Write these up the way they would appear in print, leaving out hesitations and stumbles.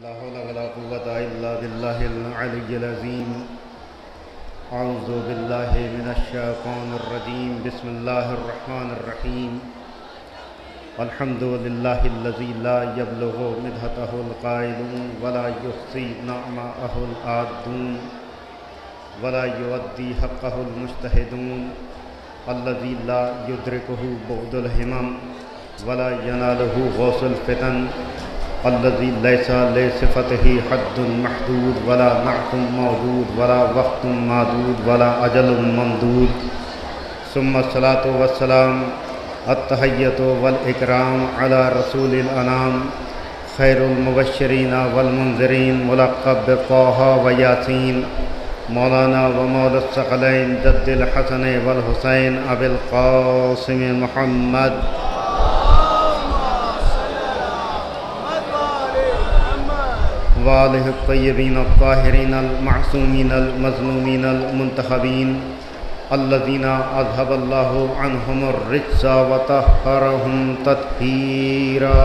لا حول ولا قوة إلا بالله العلي العظيم. أعوذ بالله من الشيطان الرجيم. بسم الله الرحمن الرحيم. الحمد لله الذي لا يبلغ مدحته القائلون ولا يحصي نعماءه العادون ولا يؤدي حقه المجتهدون الذي لا يدركه بعد الهمم ولا يناله غوث الفتن الذي ليس لصفته حد محدود ولا نعت موجود ولا وقت معدود ولا أجل ممدود. ثم الصلاة والسلام التحية والإكرام على رسول الأنام خير المبشرين والمنذرين ملقب بطه وياسين مولانا ومولى الثقلين جد الحسن والحسين أبي القاسم محمد وآله الطيبين الطاهرين المعصومين المظلومين المنتخبين الذين أذهب الله عنهم الرجس وطهرهم تطهيرا.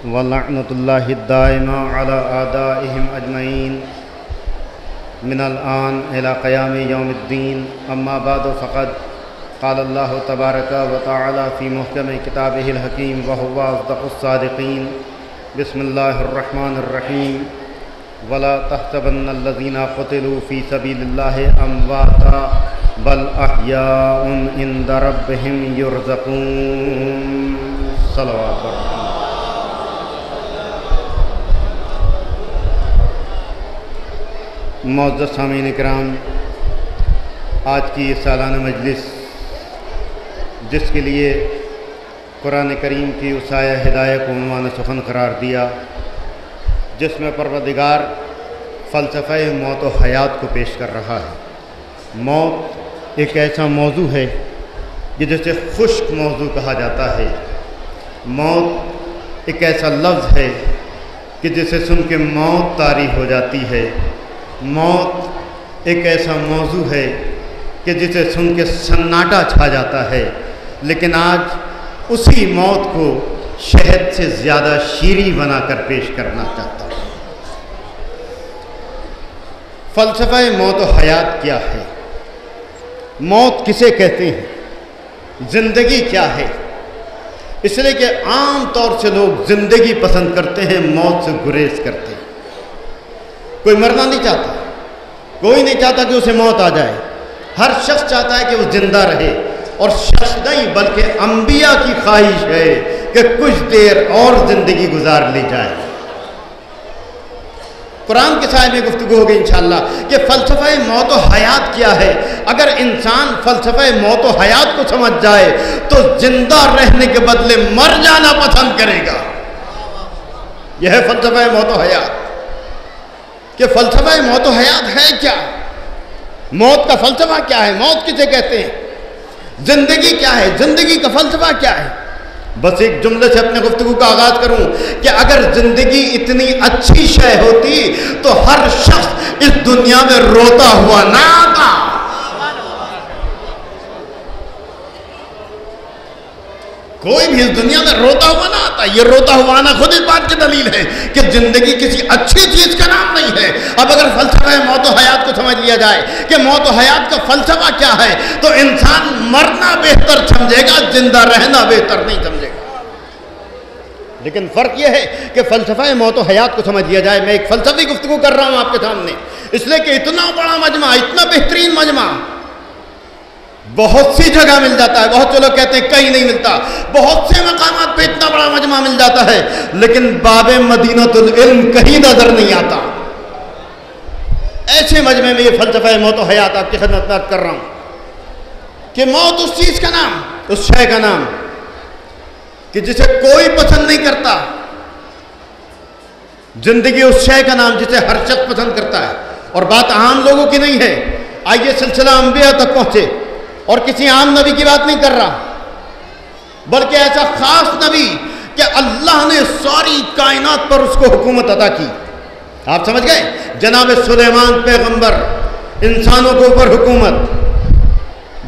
ولعنة الله الدائمة على أعدائهم أجمعين من الآن إلى قيام يوم الدين. أما بعد فقد قال الله تبارك وتعالى في محكم كتابه الحكيم وهو أصدق الصادقين. بسم الله الرحمن الرحيم. ولا تحسبن الذين قتلوا في سبيل الله أمواتا بل أحياء عند ربهم يرزقون. صلوات الله. معزز سامعین اکرام، آج کی یہ سالانہ مجلس جس کے لیے قرآن کریم کی اس آیہ ہدایہ کو عنوان سخن قرار دیا، جس میں پروردگار فلسفہ موت و حیات کو پیش کر رہا ہے. موت ایک ایسا موضوع ہے کہ جسے خشک موضوع کہا جاتا ہے. موت ایک ایسا لفظ ہے کہ جسے سن کے موت طاری ہو جاتی ہے. موت ایک ایسا موضوع ہے کہ جسے سن کے سناٹا چھا جاتا ہے. لیکن آج اسی موت کو شہد سے زیادہ شیریں بنا کر پیش کرنا چاہتا ہوں. فلسفہ موت و حیات کیا ہے؟ موت کسے کہتے ہیں؟ زندگی کیا ہے؟ اس لیے کہ عام طور سے لوگ زندگی پسند کرتے ہیں، موت سے گریز کرتے ہیں. کوئی مرنا نہیں چاہتا، کوئی نہیں چاہتا کہ اسے موت آ جائے. ہر شخص چاہتا ہے کہ وہ زندہ رہے، اور شخص نہیں بلکہ انبیاء کی خواہش ہے کہ کچھ دیر اور زندگی گزار لی جائے. قرآن کے سائے میں گفتگو ہوگی انشاءاللہ کہ فلسفہ موت و حیات کیا ہے. اگر انسان فلسفہ موت و حیات کو سمجھ جائے تو زندہ رہنے کے بدلے مر جانا پسند کرے گا. یہ ہے فلسفہ موت و حیات. کہ فلسفہ موت و حیات ہے کیا؟ موت کا فلسفہ کیا ہے؟ موت کسے کہتے ہیں؟ زندگی کیا ہے؟ زندگی کا فلسفہ کیا ہے؟ بس ایک جملے سے اپنے گفتگو کا آغاز کروں کہ اگر زندگی اتنی اچھی شے ہوتی تو ہر شخص اس دنیا میں روتا ہوا نہ آتا. کوئی بھی اس دنیا میں روتا ہوا نہ آتا. یہ روتا ہوا آنا خود اس بات کی دلیل ہے کہ زندگی کسی اچھی چیز کا نام نہیں ہے. اب اگر فلسفہ موت و حیات کو سمجھ لیا جائے کہ موت و حیات کا فلسفہ کیا ہے تو انسان مرنا بہتر سمجھے گا، زندہ رہنا بہتر نہیں سمجھے گا. لیکن فرق یہ ہے کہ فلسفہ موت و حیات کو سمجھ لیا جائے. میں ایک فلسفی گفتگو کر رہا ہوں آپ کے سامنے، اس لیے کہ اتنا بڑا مجمع، اتنا بہترین مجمع بہت سی جگہ مل جاتا ہے. بہت سے لوگ کہتے ہیں کہیں نہیں ملتا. بہت سے مقامات پہ اتنا بڑا مجمع مل جاتا ہے، لیکن باب مدینۃ العلم کہیں نظر نہیں آتا. ایسے مجمع میں یہ فلسفہ موت و حیات آپ کی خدمت میں کر رہا ہوں کہ موت اس چیز کا نام، اس شے کا نام کہ جسے کوئی پسند نہیں کرتا. زندگی اس شے کا نام جسے ہر شخص پسند کرتا ہے. اور بات عام لوگوں کی نہیں ہے. آئیے سلسلہ انبیاء تک پہنچے، اور کسی عام نبی کی بات نہیں کر رہا بلکہ ایسا خاص نبی کہ اللہ نے ساری کائنات پر اس کو حکومت عطا کی. آپ سمجھ گئے؟ جناب سلیمان پیغمبر، انسانوں کے اوپر حکومت،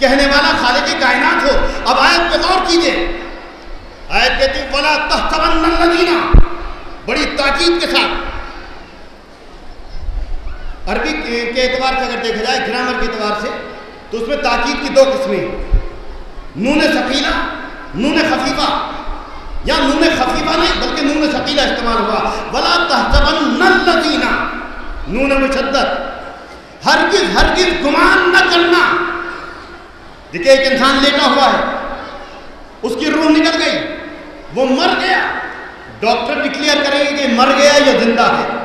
کہنے والا خالق کائنات ہو. اب آیت پہ غور کیجئے. آیت کہتی وَلَا تَحْسَبَنَّ الَّذِينَ، بڑی تاکید کے ساتھ. عربی کے اعتبار سے اگر دیکھا جائے، گرامر کے اعتبار سے، تو اس میں تاکید کی دو قسمیں، نون ثقیلہ، نون خفیفہ، یا نون خفیفہ نہیں بلکہ نون ثقیلہ استعمال ہوا. وَلَا تَحْسَبَنَّ الَّذِينَ، نون مشدد، ہرگز ہرگز گمان نہ کرنا. دیکھیں ایک انسان لیٹا ہوا ہے، اس کی روح نکل گئی، وہ مر گیا. ڈاکٹر ڈکلیئر کریں گے کہ مر گیا یا زندہ ہے.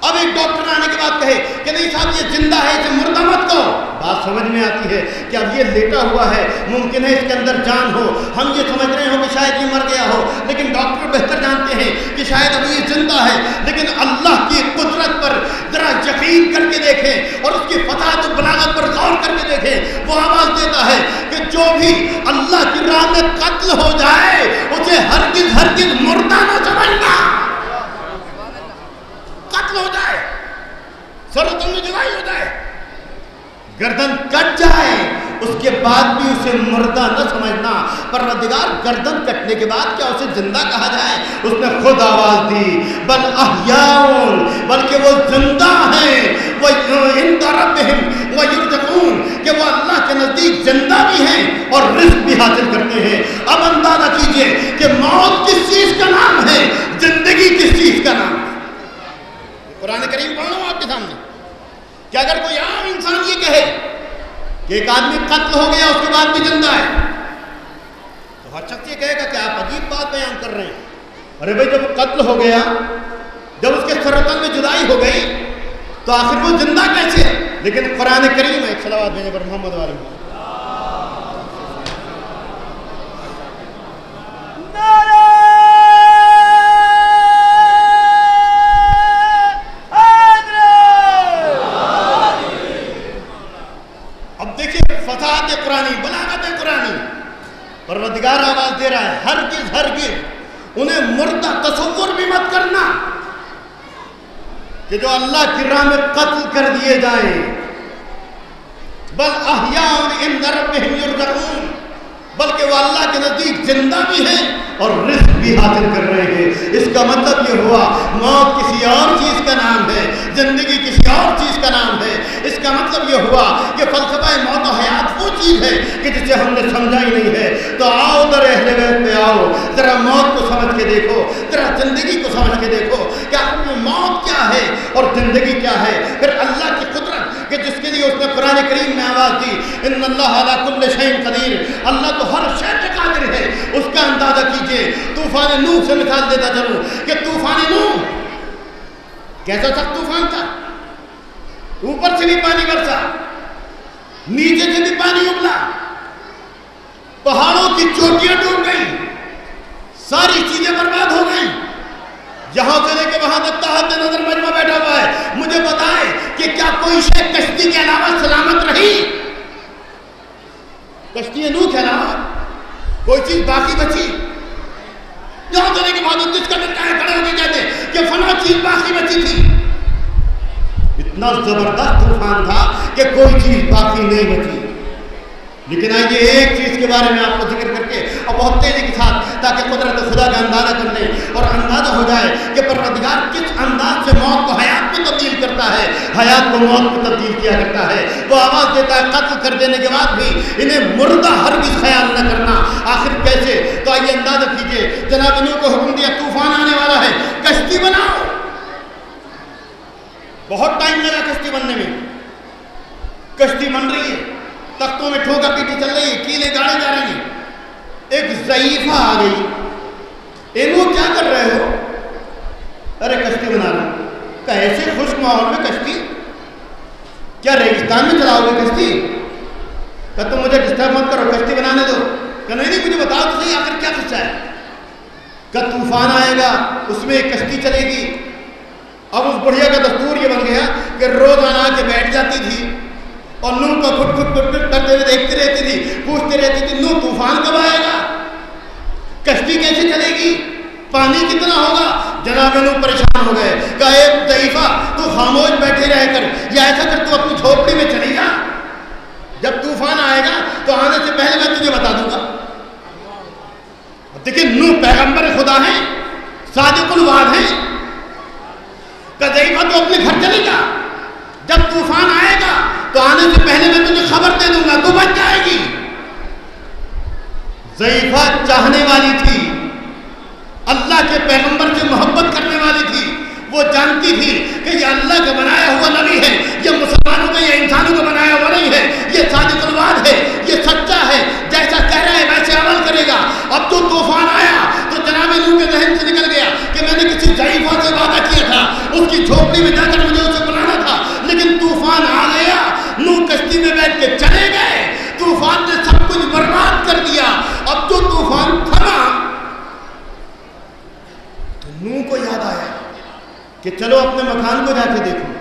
اب ایک ڈاکٹر آنے کے بعد کہے کہ نہیں صاحب یہ زندہ ہے، اسے مردہ مت کہو. بات سمجھ میں آتی ہے کہ اب یہ لیٹا ہوا ہے، ممکن ہے اس کے اندر جان ہو. ہم یہ سمجھ رہے ہو کہ شاید یہ مر گیا ہو، لیکن ڈاکٹر بہتر جانتے ہیں کہ شاید ابھی یہ زندہ ہے. لیکن اللہ کی قدرت پر ذرا یقین کر کے دیکھیں اور اس کی فصاحت و بلاغت پر غور کر کے دیکھیں. وہ آواز دیتا ہے کہ جو بھی اللہ کی راہ میں قتل ہو جائے اسے ہرگز ہرگز مردہ نہ سمجھنا. قتل ہو جائے، سر و تن میں جدائی ہو جائے، گردن کٹ جائے، اس کے بعد بھی اسے مردہ نہ سمجھنا. پروردگار گردن کٹنے کے بعد کیا اسے زندہ کہا جائے؟ اس نے خود آواز دی بل احیاء، بلکہ وہ زندہ ہیں. وعند ربہم ویرزقون، کہ وہ اللہ کے نزدیک زندہ بھی ہیں اور رزق بھی حاصل کرتے ہیں. اب اندازہ کیجئے کہ موت کس چیز کا نام ہے، زندگی کس چیز کا نام ہے. قرآن کریم پڑھ لوں آپ کے سامنے کہ اگر کوئی عام انسان یہ کہے کہ ایک آدمی قتل ہو گیا اس کے بعد بھی زندہ ہے، تو ہر شخص یہ کہے گا کہ آپ عجیب بات بیان کر رہے ہیں. ارے بھائی جب قتل ہو گیا، جب اس کے سر و تن میں جدائی ہو گئی، تو آخر وہ زندہ کیسے؟ لیکن قرآن کریم ہے. ایک صلوات بھیجیں پر محمد والے میں. قرآنی بلاغت قرآنی، پروردگار آواز دے رہا ہے ہرگز ہرگز انہیں مردہ تصور بھی مت کرنا کہ جو اللہ کی راہ میں قتل کر دیے جائیں. بل احیاء عند ربہم یرزقون، بلکہ وہ اللہ کے نزدیک زندہ بھی ہیں اور رزق بھی حاصل کر رہے ہیں. اس کا مطلب یہ ہوا موت کسی اور چیز کا نام ہے، زندگی کسی اور چیز کا نام ہے. اس کا مطلب یہ ہوا کہ فلسفہ موت و حیات وہ چیز ہے کہ جسے ہم نے سمجھا ہی نہیں ہے. تو آؤ در اہل بیت پہ آؤ، ذرا موت کو سمجھ کے دیکھو، ذرا زندگی کو سمجھ کے دیکھو کہ آخر میں موت کیا ہے اور زندگی کیا ہے. پھر اللہ کی قدرت کہ جس کے لیے اس نے قرآن کریم میں آواز دی ان اللہ علی کل شیء قدیر، اللہ تو ہر شے پہ قادر ہے. اس کا اندازہ کیجئے. طوفان نوح سے مثال دیتا چلوں کہ طوفان نوح کیسا سخت طوفان تھا. اوپر سے بھی پانی برسا، نیچے سے بھی پانی ابلا، پہاڑوں کی چوٹیاں ڈوب گئیں، ساری چیزیں برباد ہو گئیں. یہاں سے لے کے وہاں تک تحت نظر مجمع بیٹھا ہوا ہے. مجھے بتائے کہ کیا کوئی شے کشتی کے علاوہ سلامت رہی؟ کشتی نوح کے علاوہ کوئی چیز باقی بچی؟ یہاں سے لے کے وہاں تک جس کا کھڑے ہو کے کہتے کہ فلاں چیز باقی بچی تھی. اتنا زبردست طوفان تھا کہ کوئی چیز باقی نہیں بچی. لیکن آئیے ایک چیز کے بارے میں آپ کو ذکر کر کے اور بہت تیزی کے ساتھ تاکہ قدرت خدا کا اندازہ کر لیں اور اندازہ ہو جائے کہ پروردگار کس انداز سے موت کو حیات میں تبدیل کرتا ہے، حیات کو موت میں تبدیل کیا کرتا ہے. وہ آواز دیتا ہے قتل کر دینے کے بعد بھی انہیں مردہ ہرگز خیال نہ کرنا. آخر کیسے؟ تو آئیے اندازہ کیجئے. جناب نوح کو حکم دیا طوفان آنے والا ہے، کشتی بناؤ. بہت ٹائم لگا کشتی بننے میں. کشتی بن رہی ہے، تختوں میں ٹھوکا پیٹی چل رہی ہے، کیلیں گاڑے جا رہی ہیں. ایک ضعیفہ آ گئی. نوح کیا کر رہے ہو؟ ارے کشتی بنا رہا ہوں. کہ ایسے خشک ماحول میں کشتی؟ کیا ریگستان میں چلاؤ گے کشتی؟ کہ تم مجھے ڈسٹرب مت کرو، کشتی بنانے دو. کہ نہیں مجھے بتاؤ تو صحیح آخر کیا قصہ ہے. کہ طوفان آئے گا، اس میں ایک کشتی چلے گی. اب اس بڑھیا کا دستور یہ بن گیا کہ روزانہ آ کے بیٹھ جاتی تھی اور نوح کو کھٹ کھٹ کھٹ کھٹ کرتے ہوئے دیکھتی رہتی تھی، پوچھتے رہتی تھی نوح طوفان کب آئے گا، کشتی کیسے چلے گی، پانی کتنا ہوگا. جناب نوح پریشان ہو گئے. کہا اے ضعیفہ تو خاموش بیٹھے رہ کر یا ایسا کر تو اپنی جھوپڑی میں چلی جا، جب طوفان آئے گا پہلے میں تجھے بتا دوں گا. دیکھیں نوح پیغمبر خدا ہیں, صادق الوعد ہیں. ضعیفہ تو اپنے گھر چلے گا, جب طوفان آئے گا تو آنے سے پہلے میں تجھے خبر دے دوں گا, تو بچ جائے گی. ضعیفہ چاہنے والی تھی, اللہ کے پیغمبر سے محبت کرنے والی تھی. وہ جانتی تھی کہ یہ اللہ کا بنایا ہوا نبی ہے, یہ مسلمانوں کا, یہ انسانوں کا بنایا ہوا نہیں ہے, یہ صادق الوعد ہے, یہ سچا ہے, جیسا کہہ رہا ہے ویسے عمل کرے گا. اب جو طوفان آیا تو جناب نوح کے ذہن سے نکل گیا کہ میں نے کسی ضعیفہ سے وعدہ کیا تھا, اس کی جھوپڑی میں جا کر مجھے اسے بلانا تھا, لیکن طوفان آ گیا. نوح کشتی میں بیٹھ کے چلے گئے, طوفان نے سب کچھ برباد کر دیا. اب جو طوفان تھما تو نوح کو یاد آیا کہ چلو اپنے مکان کو جا کے دیکھوں,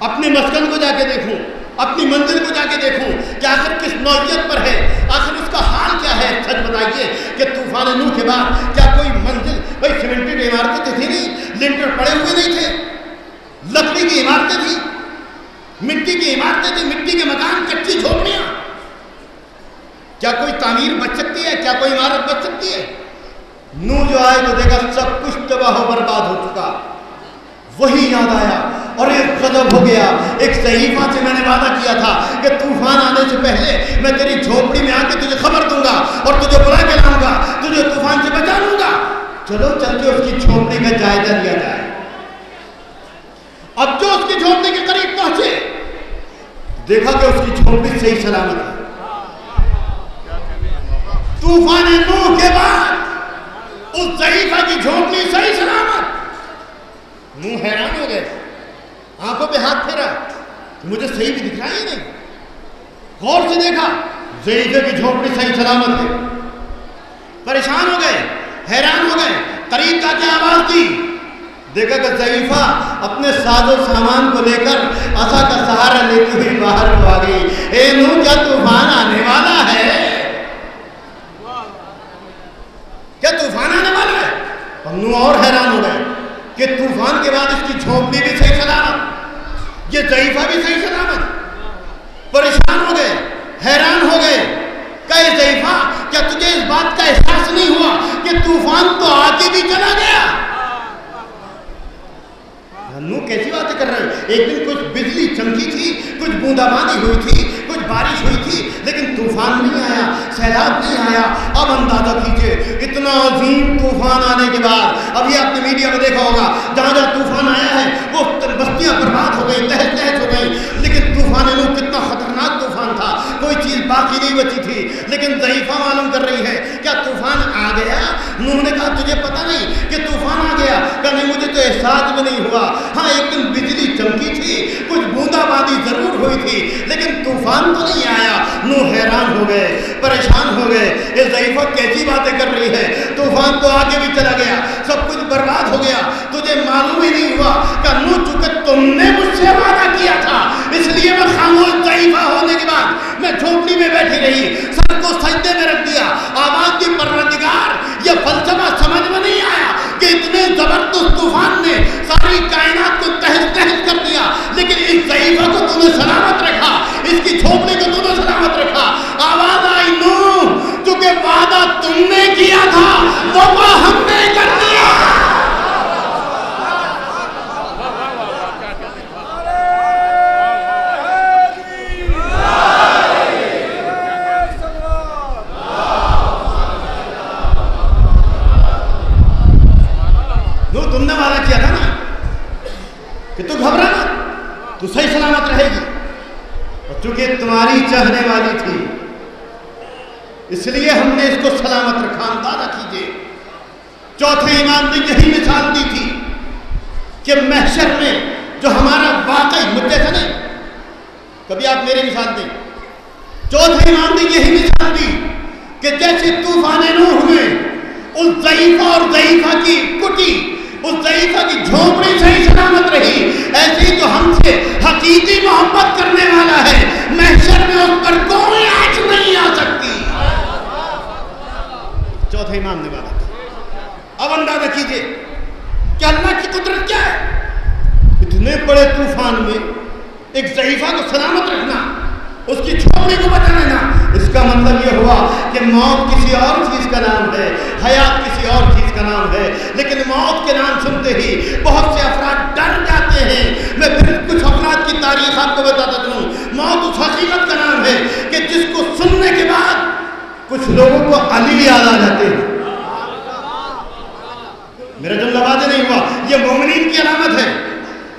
اپنے مسکن کو جا کے دیکھوں, اپنی منزل کو جا کے دیکھوں کہ آخر کس نوعیت پر ہے, آخر اس کا حال کیا ہے. سچ بتائیے کہ طوفان نوح کے بعد کیا کوئی منزل, بھائی سیمنٹڈ عمارتیں تھیں نہیں, لنٹر پڑے ہوئے نہیں تھے, لکڑی کی عمارتیں تھیں, مٹی کی عمارتیں تھیں, مٹی کے مکان, کچی جھوپڑیاں. کیا کوئی تعمیر بچ سکتی ہے, کیا کوئی عمارت بچ سکتی ہے؟ نوح جو آئے تو دیکھا سب کچھ تباہ و برباد ہو چکا. وہی یاد آیا اور ایک غضب ہو گیا. ایک ضعیفہ سے میں نے وعدہ کیا تھا کہ طوفان آنے سے پہلے میں تیری جھوپڑی میں آ کے تجھے خبر دوں گا اور تجھے بلا کے لاؤں گا, تجھے طوفان سے بچا لوں گا. چلو چل کے اس کی جھوپڑی کا جائزہ لیا جائے. اب جو اس کی جھوپڑی کے قریب پہنچے, دیکھا کہ اس کی جھوپڑی صحیح سلامت ہے. طوفان نوح کے بعد اس ضعیفہ کی جھوپڑی صحیح سلامت. نوح حیران ہو گئے, آنکھوں پہ ہاتھ پھیرا, مجھے صحیح بھی دکھ رہا ہی نہیں. غور سے دیکھا, ضعیفے کی جھوپڑی صحیح سلامت ہے. پریشان ہو گئے, حیران ہو گئے, قریب جا کے آواز دی, دیکھا کہ ضعیفہ اپنے ساز و سامان کو لے کر عصا کا سہارا لیتی ہوئی باہر کو آ گئی. اے نوح کیا طوفان آنے والا ہے, کیا طوفان آنے والا ہے؟ اور نوح اور حیران ہو گئے کہ طوفان کے بعد اس کی جھوپڑی بھی صحیح سلامت, یہ ضعیفہ بھی صحیح سلامت. پریشان ہو گئے, حیران ہو گئے. کہ ضعیفہ کیا تجھے اس بات کا احساس نہیں ہوا کہ طوفان تو آ کے بھی چلا گیا؟ نوح کیسی باتیں کر رہے ہیں؟ ایک دن کچھ بجلی چمکی تھی, کچھ بوندا باندی ہوئی تھی, کچھ بارش ہوئی تھی, لیکن طوفان نہیں آیا, سیلاب نہیں آیا. اب اندازہ کیجئے اتنا عظیم طوفان آنے کے بعد, ابھی آپ نے میڈیا میں دیکھا ہوگا جہاں جہاں طوفان آیا ہے وہ بستیاں برباد ہو گئی, تہس نہس ہو گئی. لیکن طوفان نوح کتنا خطرناک طوفان تھا, کوئی چیز باقی نہیں بچی تھی. لیکن ضعیفہ معلوم کر رہی ہے کیا طوفان آ گیا؟ نوح نے کہا تجھے پتہ نہیں کہ طوفان آ گیا؟ کہ نہیں مجھے تو احساس بھی نہیں ہوا. ہاں ایک دن بجلی چمکی تھی, کچھ بوندا باندی ضرور ہوئی تھی, لیکن طوفان تو نہیں آیا. نوح حیران ہو گئے, پریشان ہو گئے, یہ ضعیفہ کیسی باتیں کر رہی ہے, طوفان تو آگے بھی چلا گیا, سب کچھ برباد ہو گیا, تجھے معلوم ہی نہیں ہوا. کہ نوح چونکہ تم نے مجھ سے وعدہ کیا تھا اس لیے میں خاموش. ضعیفہ ہونے کے بعد میں جھوپڑی میں بیٹھی رہی, سر کو سجدے میں رکھ دیا, آواز دی پروردگار. یہ فلسفہ سمجھ میں نہیں آیا کہ اتنے زبردست طوفان نے ساری کائنات کو تہس نہس کر دیا, لیکن اس ضعیفہ کو تم نے سلامت رکھا, اس کی جھوپڑی کو تم نے سلامت رکھا. آواز آئی نوح چونکہ وعدہ تم نے کیا تھا وفا ہم نے کر دیا. تم نے وعدہ کیا تھا نا کہ تو گھبرا مت, تو صحیح سلامت رہے گی. اور چونکہ تمہاری چاہنے والی تھی اس لیے ہم نے اس کو سلامت رکھا. اندازہ کیجیے, چوتھے امام نے یہی مثال دی تھی کہ محشر میں جو ہمارا واقعی مجھے سے نہیں, کبھی آپ میری مثال دیں. چوتھے امام نے یہی مثال دی کہ جیسے طوفان نوح ہوئے, اس ضعیفہ اور ضعیفہ کی کٹی, اس ضعیفہ کی جھوپڑی صحیح سلامت رہی, ایسے ہی جو ہم سے حقیقی محبت کرنے والا ہے محشر میں اس پر کوئی آنچ نہیں آ سکتی. چوتھے امام نے بات کی. اب اندازہ کیجئے کہ اللہ کی قدرت کیا ہے. اتنے بڑے طوفان میں ایک ضعیفہ کو سلامت رکھنا, اس کی جھوپڑی کو بچا لینا, اس کا مطلب یہ کہ موت کسی اور چیز کا نام ہے، حیات کسی اور چیز کا نام ہے، لیکن موت کے نام سنتے ہی بہت سے افراد ڈر جاتے ہیں۔ میں پھر کچھ افراد کی تاریخ آپ کو بتاتا ہوں۔ موت اس حقیقت کا نام ہے کہ جس کو سننے کے بعد کچھ لوگوں کو علی یاد آ جاتے ہیں۔ میرا جملہ واضح نہیں ہوا، یہ مومنین کی علامت ہے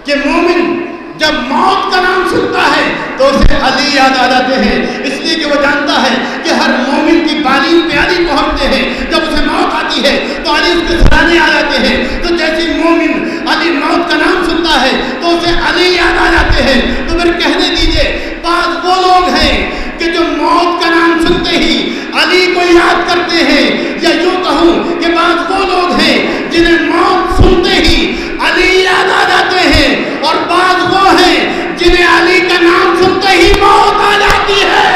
کہ مومن جب موت کا نام سنتا ہے تو اسے علی یاد آ جاتے ہیں، اس لیے کہ وہ جانتا ہے کہ ہر مومن کی بالین پہ علی پہنچتے ہیں۔ جب اسے موت آتی ہے تو علی اس کے سرانے آ جاتے ہیں، تو جیسے مومن علی موت کا نام سنتا ہے تو اسے علی یاد آ جاتے ہیں۔ تو پھر کہنے دیجئے، بعض وہ لوگ ہیں کہ جو موت کا نام سنتے ہی علی کو یاد کرتے ہیں، یا یوں کہوں کہ بعض وہ لوگ ہیں جنہیں موت سنتے ہی علی یاد آ جاتے ہیں، اور بعض وہ ہیں جنہیں علی کا نام سنتے ہی موت آ جاتی ہے۔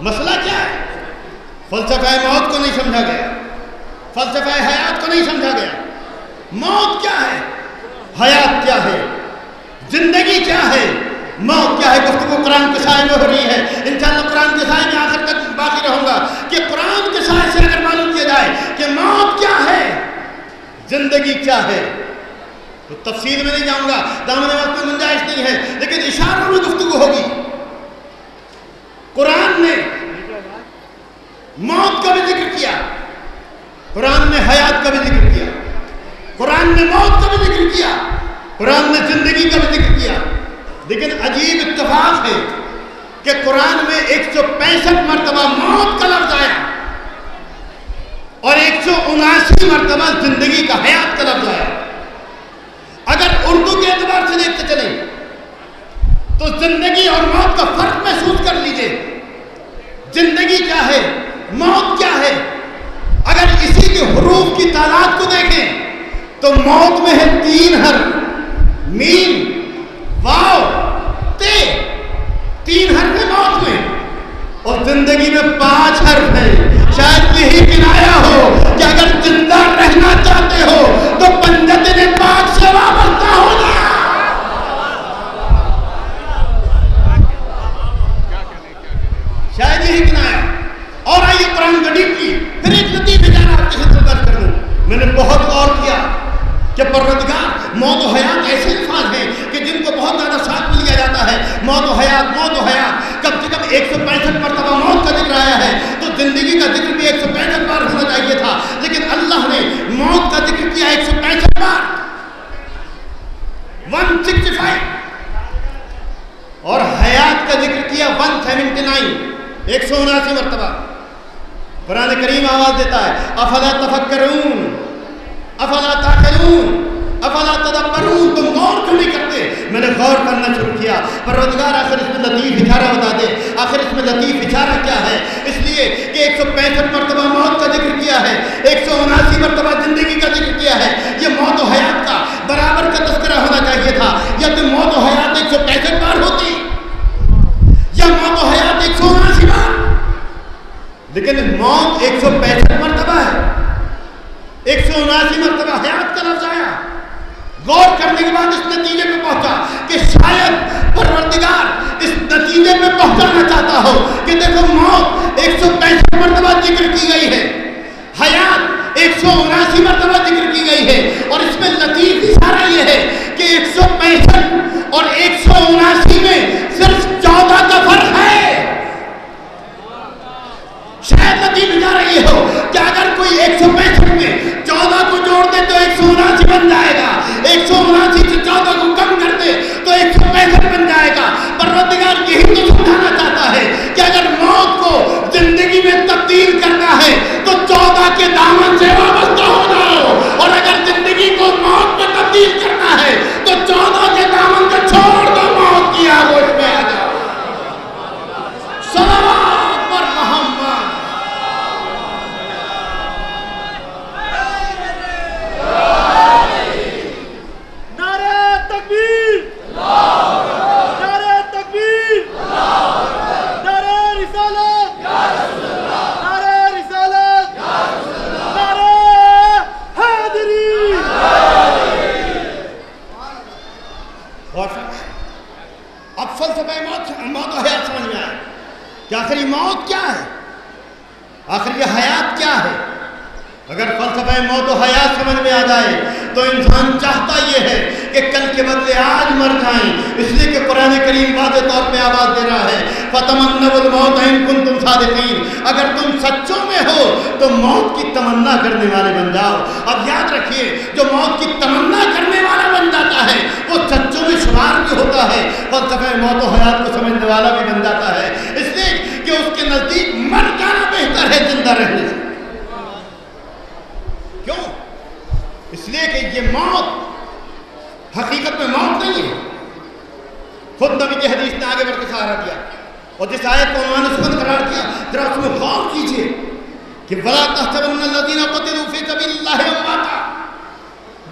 مسئلہ کیا ہے؟ فلسفہ موت کو نہیں سمجھا گیا، فلسفہ حیات کو نہیں سمجھا گیا۔ موت کیا ہے؟ حیات کیا ہے؟ زندگی کیا ہے؟ موت کیا ہے؟ گفتگو قرآن کے سائے میں ہو رہی ہے۔ انشاءاللہ قرآن کے سائے میں آخر تک باقی رہوں گا کہ قرآن کے سائے سے اگر معلوم کیا جائے کہ موت کیا ہے، زندگی کیا ہے، تو تفصیل میں نہیں جاؤں گا، دامن وقت میں گنجائش نہیں ہے، لیکن اشاروں میں گفتگو ہوگی۔ قرآن نے موت کا بھی ذکر کیا، قرآن نے حیات کا بھی ذکر کیا، قرآن نے موت کا بھی ذکر کیا، قرآن نے زندگی کا بھی ذکر کیا۔ لیکن عجیب اتفاق ہے کہ قرآن میں 165 مرتبہ موت کا لفظ آیا اور 179 مرتبہ زندگی کا، حیات کا لفظ آیا۔ اگر اردو کے اعتبار سے دیکھتے چلیں تو زندگی اور موت کا فرق محسوس کر لیجئے۔ زندگی کیا ہے؟ موت کیا ہے؟ اگر اسی کے حروف کی تعداد کو دیکھیں تو موت میں ہے 3 حرف، میم، واو، تے، 3 حرف ہے موت میں، اور زندگی میں 5 حرف ہیں۔ شاید یہی کنایا ہو کہ اگر زندہ رہنا چاہتے ہو تو پنجتن پاک سے وابستہ ہو جا۔ شاید یہی کنایا۔ اور آئیے قرآن کا ڈیپلی پھر ایک لطیف جانا آپ کے حصہ درج کر دوں۔ میں نے بہت غور کیا کہ پروردگار موت و حیات ایسے الفاظ ہیں کہ جن کو بہت زیادہ ساتھ میں لیا جاتا ہے۔ موت و حیات، موت و حیات، کم سے کم 165 مرتبہ موت کا ذکر آیا ہے، تو زندگی کا ذکر بھی 165 بار ہونا چاہیے تھا، لیکن اللہ نے موت کا ذکر کیا 165 بار، 165، اور حیات کا ذکر کیا 179، 179 مرتبہ۔ قرآن کریم آواز دیتا ہے، افلا تفکرون، افلا تعقلون، افلا تدبرون، تم غور کیوں نہیں کرتے؟ میں نے غور کرنا شروع کیا۔ پروردگار آخر اس میں لطیف اشارہ بتا دے، آخر اس میں لطیف اشارہ کیا ہے؟ اس لیے کہ 165 مرتبہ موت کا ذکر کیا ہے، 179 مرتبہ زندگی کا ذکر کیا ہے۔ یہ موت و حیات کا برابر کا تذکرہ ہونا چاہیے تھا، یا تو موت و حیات 165 بار ہوتی یا موت و حیات 179 بار، لیکن موت 165 مرتبہ ہے، 179 مرتبہ حیات کا لفظ آیا۔ غور کرنے کے بعد اس نتیجے پہ پہنچا کہ شاید پروردگار اس نتیجے پہ پہنچانا چاہتا ہو کہ دیکھو موت 165 مرتبہ ذکر کی گئی ہے، حیات 179 مرتبہ ذکر کی گئی ہے، اور اس میں لطیف اشارہ یہ ہے کہ 165 اور 179 میں صرف 14 کا فرق ہے۔ شاید لطیف اشارہ یہ ہو کہ اگر کوئی 165 میں 14 کو جوڑ دے تو 179 بن جائے گا، 179 سے 14 کو کم کر دے تو 165 بن جائے گا۔ پروردگار یہی تو سمجھانا چاہتا ہے کہ اگر موت کو زندگی میں تبدیل کرنا ہے تو 14 کے دامن سے وابستہ ہو جاؤ، اور اگر زندگی کو موت میں تبدیل کرنا ہے تو 14 کے دامن کو چھوڑ دو، موت کی آغوش میں اگر فلسفہ موت و حیات سمجھ میں آ جائے تو انسان چاہتا یہ ہے کہ کل کے بدلے آج مر جائیں، اس لیے کہ قرآن کریم واضح طور پہ آواز دے رہا ہے فَتَمَنَّوُا الْمَوْتَ إِن كُنتُمْ صَادِقِينَ، اگر تم سچوں میں ہو تو موت کی تمنا کرنے والے بن جاؤ۔ اب یاد رکھیے جو موت کی تمنا کرنے والا بن جاتا ہے وہ سچوں میں شمار بھی ہوتا ہے، فلسفہ موت و حیات کو سمجھنے والا بھی بن جاتا ہے، اس لیے کہ اس کے نزدیک مر جانا بہتر ہے زندہ رہنے سے۔ کیوں؟ اس لیے کہ یہ موت حقیقت میں موت نہیں ہے۔ خود نبی کی حدیث نے آگے بڑھ کے سہارا دیا اور جس آیت کو عنوان سخن قرار کیا ذرا اس میں غور کیجئے کہ وَلَا تَحْسَبَنَّ الَّذِينَ قُتِلُوا فِي سَبِيلِ اللَّهِ أَمْوَاتًا،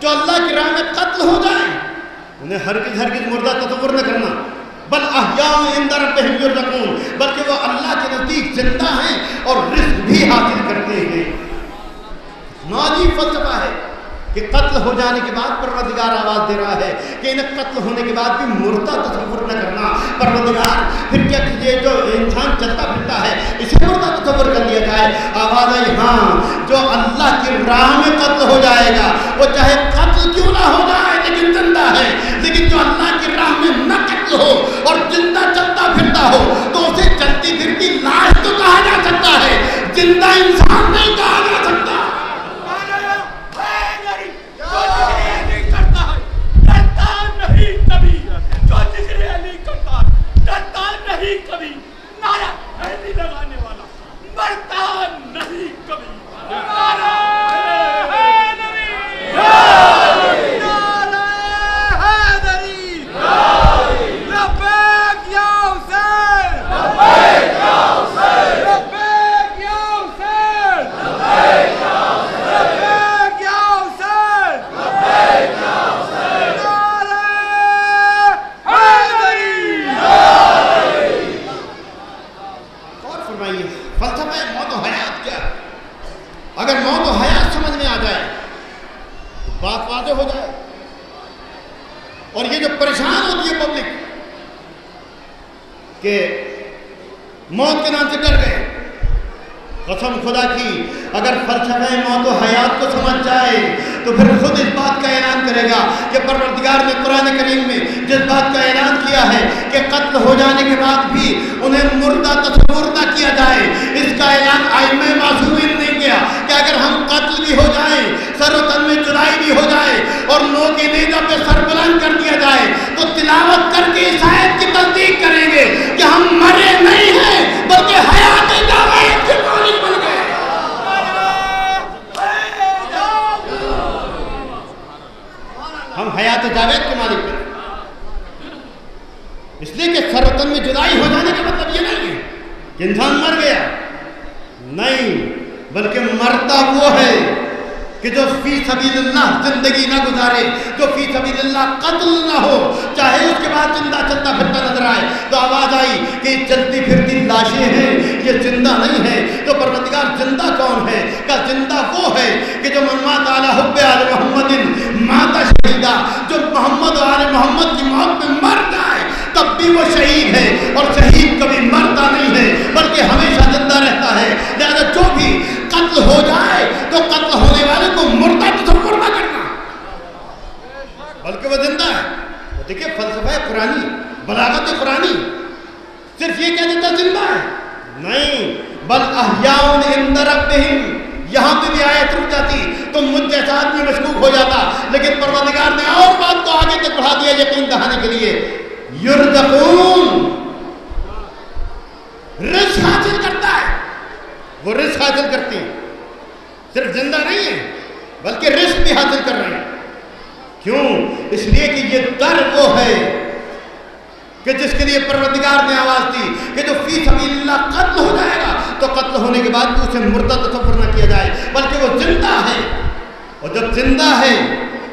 جو اللہ کی راہ میں قتل ہو جائیں انہیں ہرگز مردہ تصور نہ کرنا، بل احیاء عند ربهم يرزقون، بلکہ وہ اللہ کے نزدیک زندہ ہیں اور رزق بھی حاصل کرتے ہیں۔ عجیب فلسفہ ہے کہ قتل ہو جانے کے بعد پروردگار آواز دے رہا ہے کہ انہیں قتل ہونے کے بعد بھی مردہ تصور نہ کرنا۔ پروردگار پھر کیا یہ جو انسان چلتا پھرتا ہے اسے مردہ تصور کر لیا جائے؟ آواز آئی ہاں، جو اللہ کی راہ میں قتل ہو جائے گا وہ چاہے قتل کیوں نہ ہو جائے لیکن زندہ ہے، لیکن جو اللہ کی راہ میں نہ قتل ہو اور زندہ چلتا پھرتا ہو تو اسے چلتی پھرتی لاش تو کہا جا سکتا ہے، زندہ انسان نہیں کہا جا سکتا۔ کبھی نعرہ حیدری لگانے والا مرتا نہیں کبھی، نعرہ حیدری، نعرہ حیدری، لبیک یا حسین، لبیک یا حسین، لبیک یا حسین، لبیک یا حسین، لبیک یا حسین، لبیک یا حسین، نعرہ حیدری۔ فلسفہ موت و حیات کیا؟ اگر موت و حیات سمجھ میں آ جائے تو بات واضح ہو جائے، اور یہ جو پریشان ہوتی ہے پبلک کہ موت کے نام سے ڈر گئے، قسم خدا کی اگر فلسفہ موت و حیات کو سمجھ جائے تو پھر خود اس بات کا اعلان کرے گا کہ پروردگار نے قرآن کریم میں جس بات کا اعلان کیا ہے کہ قتل ہو جانے کے بعد بھی انہیں مردہ تصور نہ کیا جائے، اس کا اعلان ائمہ معصومین نے کیا کہ اگر ہم قتل بھی ہو جائیں، سر و تن میں جدائی بھی ہو جائے اور نو کے نیزہ پہ سر بلند کر دیا جائے تو تلاوت کر کے اس آیت کی تصدیق کریں گے کہ ہم مرے نہیں ہیں بلکہ حیات جاوید کے مالک بن گئے۔ ہم حیات جاوید کے مالک بن گئے، اس لیے کہ سر و تن میں جدائی ہو جانے کا مطلب یہ نہیں ہے کہ انسان مر گیا، نہیں، بلکہ مرتا وہ ہے کہ جو فی سبیل اللہ زندگی نہ گزارے، جو فی سبیل اللہ قتل نہ ہو، چاہے اس کے بعد زندہ چلتا پھرتا نظر آئے۔ تو آواز آئی کہ یہ چلتی پھرتی لاشیں ہیں، یہ زندہ نہیں ہے، تو پروردگار زندہ کون ہے؟ کہ زندہ وہ ہے کہ جو من مات علی حب آل محمد مات شہیدا، جو محمد و آل محمد کی موت میں مر جائے تب بھی وہ شہید ہے، اور شہید کبھی مرتا نہیں ہے بلکہ ہمیشہ زندہ رہتا ہے۔ لہذا جو بھی قتل ہو جائے تو قتل ہونے والے کو مردہ تصور نہ کرنا بلکہ وہ زندہ ہے۔ وہ دیکھیں فلسفہ قرآنی، بلاغت قرآنی صرف یہ کہہ دیتا زندہ ہے نہیں، بل احیاء عند ربهم، یہاں پہ بھی آیت رک جاتی تو مجھ جیسا آدمی مشکوک ہو جاتا، لیکن پروردگار نے اور بات کو آگے تک بڑھا دیا یقین دہانے کے لیے، یرزقون، رزق حاصل کرتا ہے، وہ رزق حاصل کرتے ہیں، صرف زندہ نہیں ہے بلکہ رزق بھی حاصل کر رہے ہیں۔ کیوں؟ اس لیے کہ یہ در وہ ہے کہ جس کے لیے پروردگار نے آواز دی کہ جو فی سبیل اللہ قتل ہو جائے گا تو قتل ہونے کے بعد بھی اسے مردہ تصور نہ کیا جائے بلکہ وہ زندہ ہے، اور جب زندہ ہے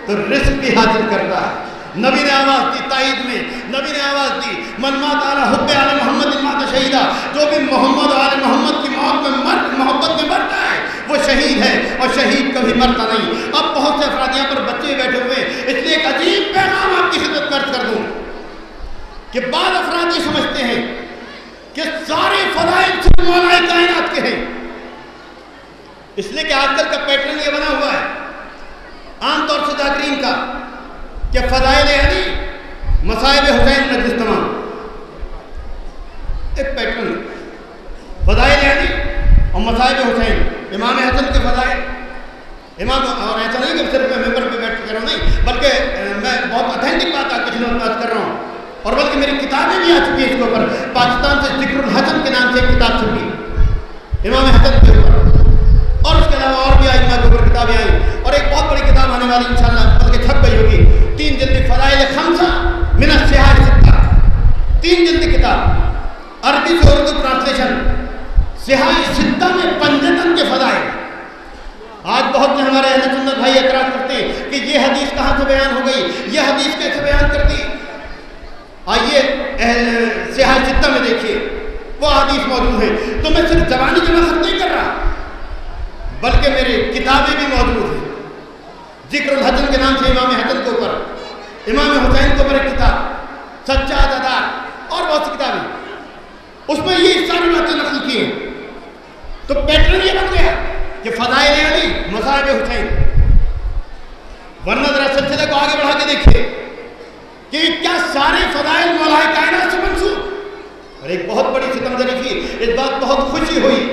تو رزق بھی حاصل کرتا ہے۔ نبی نے آواز دی تائید میں، نبی نے آواز دی من مات علی حب آل محمد مات شہیدہ، جو بھی محمد و آل محمد کی محبت میں مرتا ہے وہ شہید ہے، اور شہید کبھی مرتا نہیں۔ اب بہت سے افراد یہاں پر بچے بیٹھے ہوئے، اس لیے ایک عجیب پیغام آپ کی خدمت میں کر دوں کہ بعض افراد یہ سمجھتے ہیں کہ سارے فضائل مولا کائنات کے ہیں، اس لیے کہ آج کل کا پیٹرن ذاکرین کا کہ فضائل علی مصائب حسین مجلس تمام، ایک پیٹرن فضائل علی اور مصائب حسین، امام حسن کے فضائل، امام، اور ایسا نہیں کہ صرف میں ممبر پہ بیٹھ کر رہا ہوں، نہیں، بلکہ میں بہت اتھینٹک بات آپ کی خدمت میں کر رہا ہوں، اور بلکہ میری کتابیں بھی آ چکی ہیں اس کے اوپر، پاکستان سے ذکر الحسن کے نام سے ایک کتاب چھپی امام حسن کے اوپر، اور اس کے علاوہ اور بھی ائمہ کے اوپر کتابیں آئیں، اور ایک بہت بڑی کتاب آنے والی انشاءاللہ بلکہ چھپ گئی ہوگی، 3 جلد فضائل خمسہ من الصحاح الستہ، 3 جلد کتاب، عربی سے اردو ٹرانسلیشن، صحاح ستہ میں پنجتن کے فضائل۔ آج بہت سے ہمارے اہل سنت بھائی اعتراض کرتے ہیں کہ یہ حدیث کہاں سے بیان ہو گئی، یہ حدیث کیسے بیان کر دی؟ آئیے صحاح ستہ میں دیکھیے وہ حدیث موجود ہیں، تو میں صرف زبانی جمع خط نہیں کر رہا بلکہ میری کتابیں بھی موجود ہیں، ذکر الحسن کے نام سے امام حسن کے اوپر، امام حسین کے اوپر ایک کتاب، سچا عزادار، اور بہت سی کتابیں، اس میں یہ ساری باتیں نقل کی ہیں۔ تو پیٹرن یہ بن گیا کہ فضائل علی مصائب حسین، ورنہ ذرا سلسلے کو آگے بڑھا کے دیکھیے کہ کیا سارے فضائل مولا کائنات سے منسوب؟ اور ایک بہت بڑی ستمگری تھی، اس بات بہت خوشی ہوئی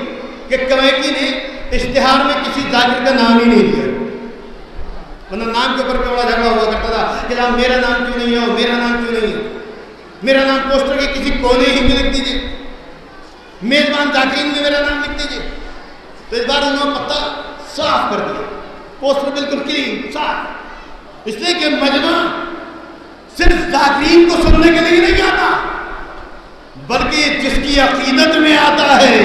کہ کمیٹی نے اشتہار میں کسی ذاکر کا نام ہی نہیں دیا، ورنہ نام کے اوپر پہ بڑا جھگڑا ہوا کرتا تھا کہ جناب میرا نام کیوں نہیں ہے، میرا نام کیوں نہیں ہے، میرا نام پوسٹر کے کسی کونے ہی میں لکھ دیجیے، میزبان ذاکرین میں میرا نام لکھ دیجیے۔ تو اس بار انہوں نے پتہ صاف کر دیا، پوسٹر بالکل کلین صاف، اس لیے کہ مجمع صرف ذاکرین کو سننے کے لیے نہیں آتا بلکہ جس کی عقیدت میں آتا ہے۔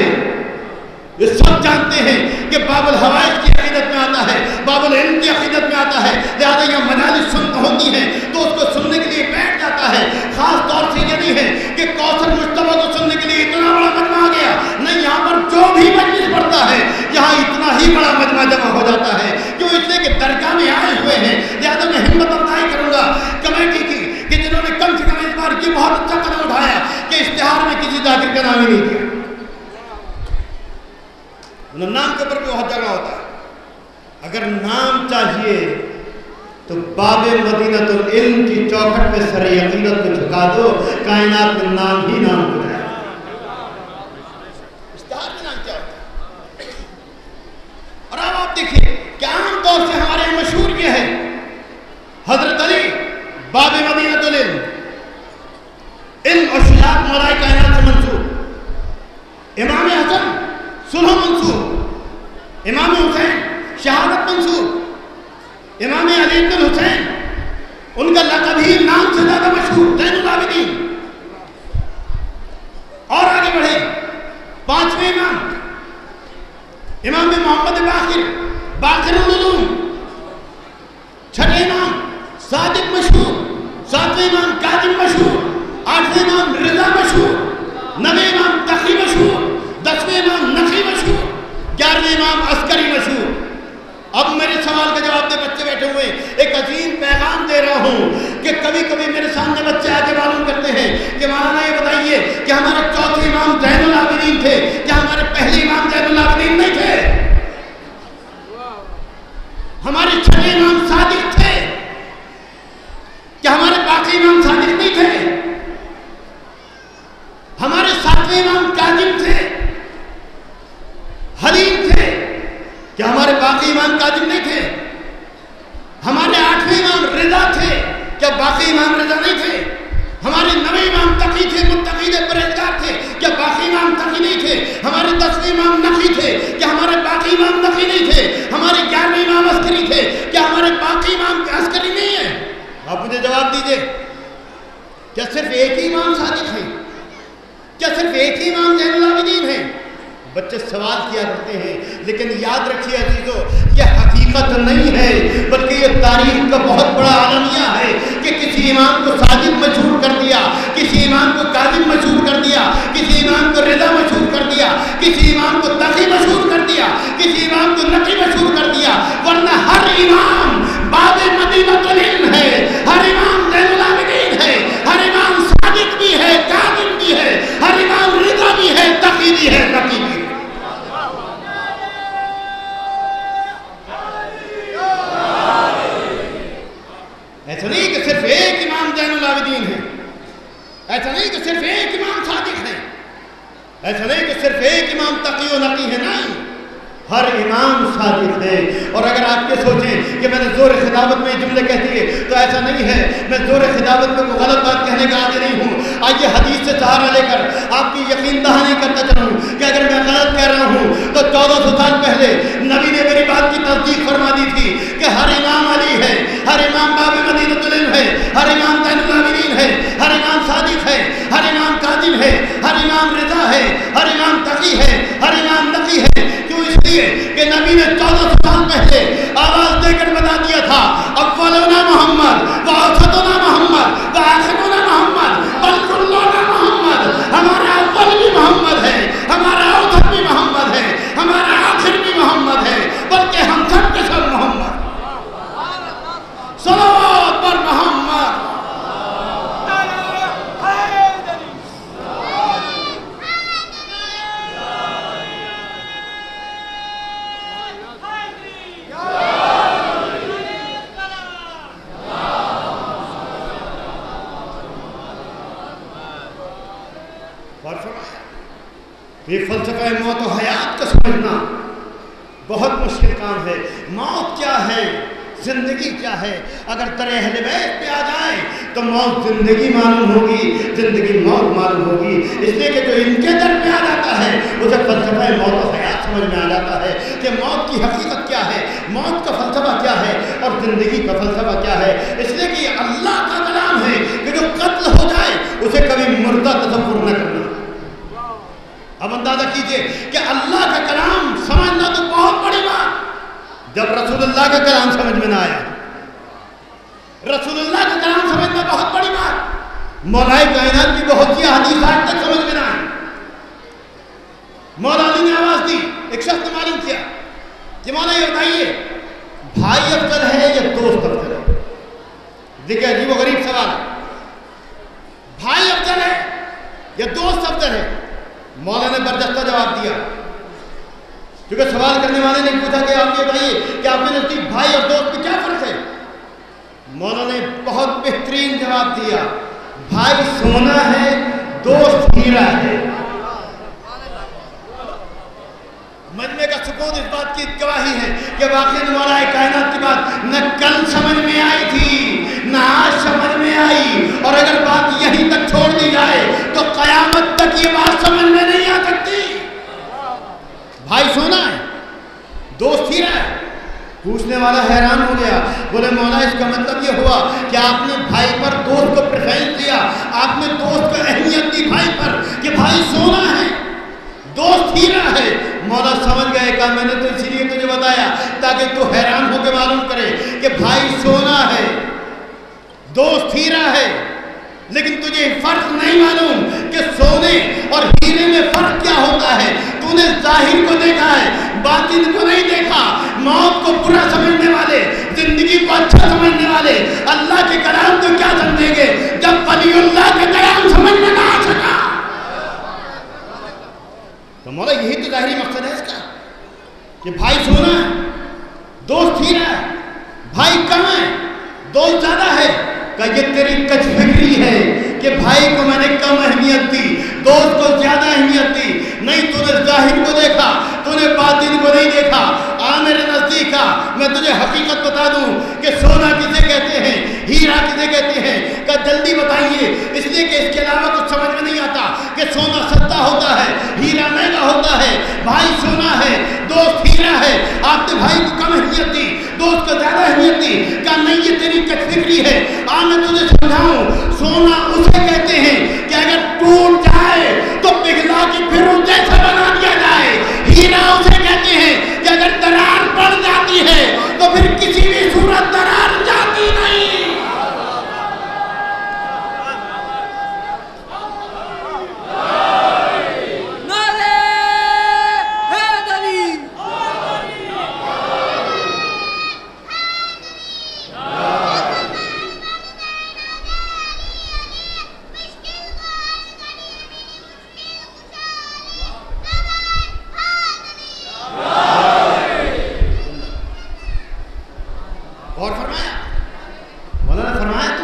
یہ سب جانتے ہیں کہ باب الحوائج کی عقیدت میں آتا ہے، باب العلم کی عقیدت میں آتا ہے، لہذا یہ مجالس ہوتی ہیں تو اس کو سننے کے لیے بیٹھ جاتا ہے۔ خاص طور سے یہ نہیں ہے کہ کوثر مجتبیٰ کو سننے کے لیے اتنا بڑا مجمع آ گیا، نہیں، یہاں پر جو بھی مجلس پڑھتا ہے یہاں اتنا ہی بڑا مجمع جمع ہو جاتا ہے، کیوں؟ اس لیے کہ درگاہ میں آئے ہوئے ہیں۔ لہذا میں ہمت افزائی کروں گا کمیٹی کی کہ جنہوں نے کم سے کم اس بار یہ بہت اچھا قدم اٹھایا کہ اشتہار میں کسی ذاکر کا نام ہی نہیں دیا۔ نام کے اوپر بھی بہت جگہ ہوتا ہے، اگر نام چاہیے تو باب مدینۃ العلم کی چوکھٹ پہ سر عقیدت کو جھکا دو، کائنات میں نام ہی نام ہو جائے۔ اشتہار میں نام کیا ہوتا ہے؟ اور اب آپ دیکھیے کہ عام طور سے ہمارے یہاں مشہور یہ ہے حضرت علی باب مدینۃ العلم، علم اور شجاعت مولائے کائنات سے منسوب، امام حسن صلح منصوب، امام حسین شہادت منصوب، امام علی بن حسین ان کا لقب ہی نام سے زیادہ مشہور زین العابدین۔ اور آگے بڑھے، 5ویں امام امام محمد باقر باقر العلوم، 6ویں امام صادق مشہور، 7ویں امام کاظم مشہور، 8ویں امام رضا مشہور، 9ویں امام تقی مشہور، 10ویں امام نقی مشہور، 11ویں امام عسکری مشہور۔ اب میرے سوال کا جواب دے، بچے بیٹھے ہوئے، ایک عظیم پیغام دے رہا ہوں کہ کبھی کبھی میرے سامنے بچے آ کے معلوم کرتے ہیں کہ مولانا یہ بتائیے کہ ہمارے چوتھے امام زین العابدین تھے، کیا ہمارے پہلے امام زین العابدین نہیں تھے؟ ہمارے 6ویں امام صادق تھے، کیا ہمارے باقی امام صادق نہیں تھے؟ ہمارے 7ویں امام کاظم تھے، حلیم تھے، کیا ہمارے باقی امام کاظم نہیں تھے؟ ہمارے 8ویں امام رضا تھے، کیا باقی امام رضا نہیں تھے؟ ہمارے 9ویں امام تقی تھے، متقی تھے، پرہیزگار تھے، کیا باقی امام تقی نہیں تھے؟ ہمارے 10ویں امام نقی تھے، کیا ہمارے باقی امام نقی نہیں تھے؟ ہمارے 11ویں امام عسکری تھے، کیا ہمارے باقی امام عسکری نہیں ہیں؟ آپ مجھے جواب دیجئے، کیا صرف ایک ہی امام صادق ہیں؟ کیا صرف ایک ہی امام زین العابدین ہیں؟ بچے سوال کیا کرتے ہیں، لیکن یاد رکھیے عزیزو، یہ حقیقت نہیں ہے بلکہ یہ تاریخ کا بہت بڑا عالمیہ ہے کہ کسی امام کو صادق مشہور کر دیا، کسی امام کو کاظم مشہور کر دیا، کسی امام کو رضا مشہور کر دیا، کسی امام کو تقی مشہور کر دیا، کسی امام کو نقی مشہور کر دیا، ورنہ ہر امام باب مدینۃ العلم ہے، ہر امام زین العابدین ہے، ہر امام صادق بھی ہے، کاظم بھی ہے، ہر امام رضا بھی ہے، تقی بھی ہے، نقی بھی ہے۔ صرف ایک امام زین العابدین ہے، ایسا نہیں کہ صرف ایک امام صادق ہے، ایسا نہیں کہ صرف ایک امام تقی و نقی ہے، نہیں، ہر امام صادق ہے۔ اور اگر آپ یہ سوچیں کہ میں نے زور خطابت میں یہ جملے کہہ دیے تو ایسا نہیں ہے، میں زور خطابت میں کوئی غلط بات کہنے کا عادی نہیں ہوں۔ آئیے حدیث سے سہارا لے کر آپ کی یقین دہانی کرتا چلوں کہ اگر میں غلط کہہ رہا ہوں تو 1400 سال پہلے نبی نے میری بات کی تصدیق فرما دی تھی کہ ہر امام علی ہے، ہر امام باب مدینۃ العلم ہے، ہر امام زین العابدین ہے، ہر امام صادق ہے، ہر امام کاظم ہے، ہر امام رضا ہے، ہر امام تقی ہے، ہر امام نقی ہے۔ کیوں؟ اس لیے کہ نبی نے 1400 سال پہلے آواز دے کر بتا دیا تھا، اولنا محمد واوسطنا محمد وآخرنا محمد بل کلنا محمد، ہمارا اول بھی محمد ہے، ہمارا اوسط بھی محمد ہے، ہمارا آخر بھی محمد ہے، بلکہ ہم سب کے سب محمد۔ صلوات پر محمد۔ یہ فلسفہ موت و حیات کا سمجھنا بہت مشکل کام ہے۔ موت کیا ہے، زندگی کیا ہے؟ اگر در اہل بیت پہ آ جائے تو موت زندگی معلوم ہوگی، زندگی موت معلوم ہوگی۔ اس لیے کہ جو ان کے در پہ آ جاتا ہے اسے فلسفہ موت و حیات سمجھ میں آ جاتا ہے کہ موت کی حقیقت کیا ہے، موت کا فلسفہ کیا ہے اور زندگی کا فلسفہ کیا ہے۔ اس لیے کہ یہ اللہ کا کلام ہے کہ جو قتل ہو جائے اسے کبھی مردہ تصور نہ کرنا۔ اب اندازہ کیجئے کہ اللہ کا کلام سمجھنا تو بہت بڑی بات، جب رسول اللہ کا کلام سمجھ میں نہ آیا، رسول اللہ کا کلام سمجھنا بہت بڑی بات۔ مولا کائنات کی بہت سی احادیث آج تک سمجھ میں نہ آئی۔ مولا علی نے آواز دی، ایک شخص نے معلوم کیا کہ مولا یہ بتائیے بھائی افضل ہے یا دوست افضل ہے؟ دیکھیں عجیب و غریب سوال ہے، بھائی افضل ہے یا دوست افضل ہے؟ مولا نے برجستہ جواب دیا، کیونکہ سوال کرنے والے نے پوچھا کہ آپ یہ بتائیے کہ آپ کے نزدیک بھائی اور دوست میں کیا فرق ہے؟ مولا نے بہت بہترین جواب دیا، بھائی سونا ہے، دوست ہیرا ہے۔ مجمع کا سکون اس بات کی گواہی ہے کہ واقعی مولا کائنات کی بات نہ کل سمجھ میں آئی تھی نہ آج سمجھ میں آئی، اور اگر بات یہیں تک چھوڑ دی جائے تو قیامت تک یہ بات سمجھ میں نہیں آ سکتی۔ بھائی سونا ہے، دوست ہیرا ہے۔ پوچھنے والا حیران ہو گیا، بولے مولا اس کا مطلب یہ ہوا کہ آپ نے بھائی پر دوست کو پریفرنس دیا، آپ نے دوست کو اہمیت دی بھائی پر کہ بھائی سونا ہے، دوست ہیرا ہے۔ مولا سمجھ گئے، کہا میں نے تو اسی لیے تجھے بتایا تاکہ تو حیران ہو کے معلوم کرے کہ بھائی سونا ہے، دوست ہیرا ہے، لیکن تجھے فرق نہیں معلوم کہ سونے اور ہیرے میں فرق کیا ہوتا ہے۔ تو نے ظاہر کو دیکھا ہے، باطن کو نہیں دیکھا۔ موت کو برا سمجھنے والے، زندگی کو اچھا سمجھنے والے اللہ کے کلام کو کیا سمجھیں گے جب ولی اللہ کے کلام سمجھ میں نہ آ سکا؟ تو مولا یہی تو ظاہری مقصد ہے اس کا کہ بھائی سونا ہے، دوست ہیرا ہے۔ بھائی کم ہے، دوست زیادہ ہے، کہ یہ تیری کچھ فکری ہے کہ بھائی کو میں نے کم اہمیت دی، دوست کو زیادہ اہمیت دی۔ نہیں، تو نے ظاہر کو دیکھا، تو نے باطن کو نہیں دیکھا۔ آ میرے نزدیک آ، میں تجھے حقیقت بتا دوں کہ سونا کسے کہتے ہیں، ہیرا کسے کہتے ہیں، کہ جلدی بتائیے، اس لیے کہ اس کے علاوہ کچھ سمجھ میں نہیں آتا کہ سونا سستا ہوتا ہے، ہیرا مہنگا ہوتا ہے۔ بھائی سونا ہے، دوست ہیرا ہے۔ آپ نے بھائی کو کم اہمیت دی، دوست کو زیادہ اہمیت دی، کہا نہیں یہ تیری کچھ فکری ہے۔ میں تجھے سمجھاؤں، سونا اسے کہتے ہیں کہ اگر ٹوٹ جائے تو پگھلا کے پھر جیسا بنا دیا جائے۔ ہیرا اسے کہتے ہیں کہ اگر درار پڑ جاتی ہے تو پھر کسی بھی صورت درار جاتی نہیں۔ اور فرمایا، مولانا فرمایا تو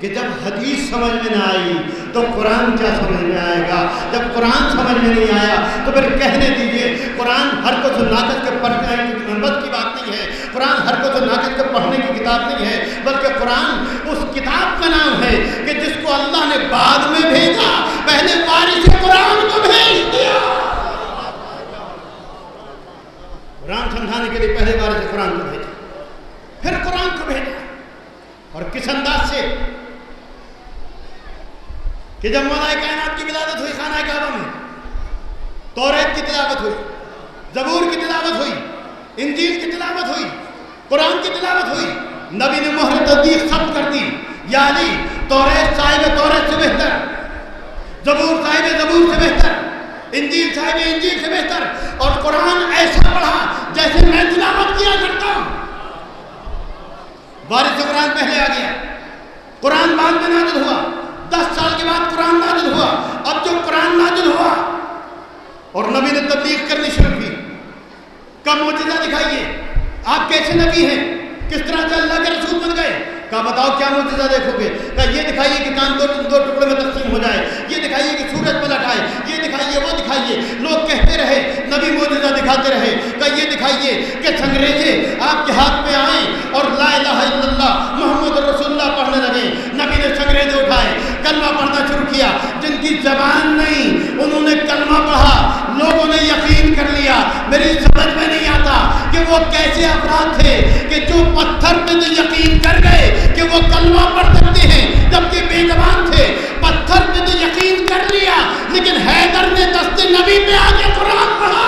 کہ جب حدیث سمجھ میں نہ آئی تو قرآن کیا سمجھ میں آئے گا؟ جب قرآن سمجھ میں نہیں آیا تو پھر کہنے دیجئے قرآن ہر کو جو ناقص کے پڑھنے کی محبت کی بات نہیں ہے، قرآن ہر کو جو ناقص کے پڑھنے کی کتاب نہیں ہے، بلکہ قرآن اس کتاب کا نام ہے کہ جس کو اللہ نے بعد میں بھیجا، پہلے وارث قرآن کو بھیج دیا۔ قرآن سمجھانے کے لیے پہلے وارث قرآن کو بھیجا، پھر قرآن کو بھیجا۔ اور کس انداز سے کہ جب مولا کائنات کی ولادت ہوئی خانہ کعبہ میں، توریت کی تلاوت ہوئی، زبور کی تلاوت ہوئی، انجیل کی تلاوت ہوئی، قرآن کی تلاوت ہوئی، نبی نے مہر تصدیق ختم کر دی، یعنی توریت صاحب توریت سے بہتر، زبور صاحب زبور سے بہتر، انجیل صاحب انجیل سے بہتر، اور قرآن ایسا پڑھا جیسے میں تلاوت کیا کرتا ہوں۔ وارث قرآن پہلے آ گیا، قرآن بعد میں نازل ہوا، 10 سال کے بعد قرآن نازل ہوا۔ اب جو قرآن نازل ہوا اور نبی نے تبلیغ کرنی شروع کی، کب معجزہ دکھائیے، آپ کیسے نبی ہیں، کس طرح سے اللہ کے رسول بن گئے؟ کہا بتاؤ کیا معجزہ دیکھو گے؟ کہا یہ دکھائیے کہ چاند دو ٹکڑے میں تقسیم ہو جائے، یہ دکھائیے کہ سورج پلٹ آئے، یہ دکھائیے وہ دکھائیے۔ لوگ کہتے رہے، نبی معجزہ دکھاتے رہے۔ کہا یہ دکھائیے کہ سنگریزے آپ کے ہاتھ میں آئیں اور لا الہ الا اللہ محمد رسول اللہ پڑھنے لگے۔ نبی نے سنگریزے اٹھائے، کلمہ پڑھنا شروع کیا۔ جن کی زبان نہیں انہوں نے کلمہ پڑھا، لوگوں نے یقین کر لیا۔ میری سمجھ میں نہیں آتا کہ وہ کیسے افراد تھے کہ جو پتھر پہ تو یقین کر گئے کہ وہ کلمہ پڑھ سکتے ہیں، جبکہ بے زبان تھے۔ پتھر پہ تو یقین کر لیا، لیکن حیدر نے دست نبی پہ آ کے قرآن پڑھا۔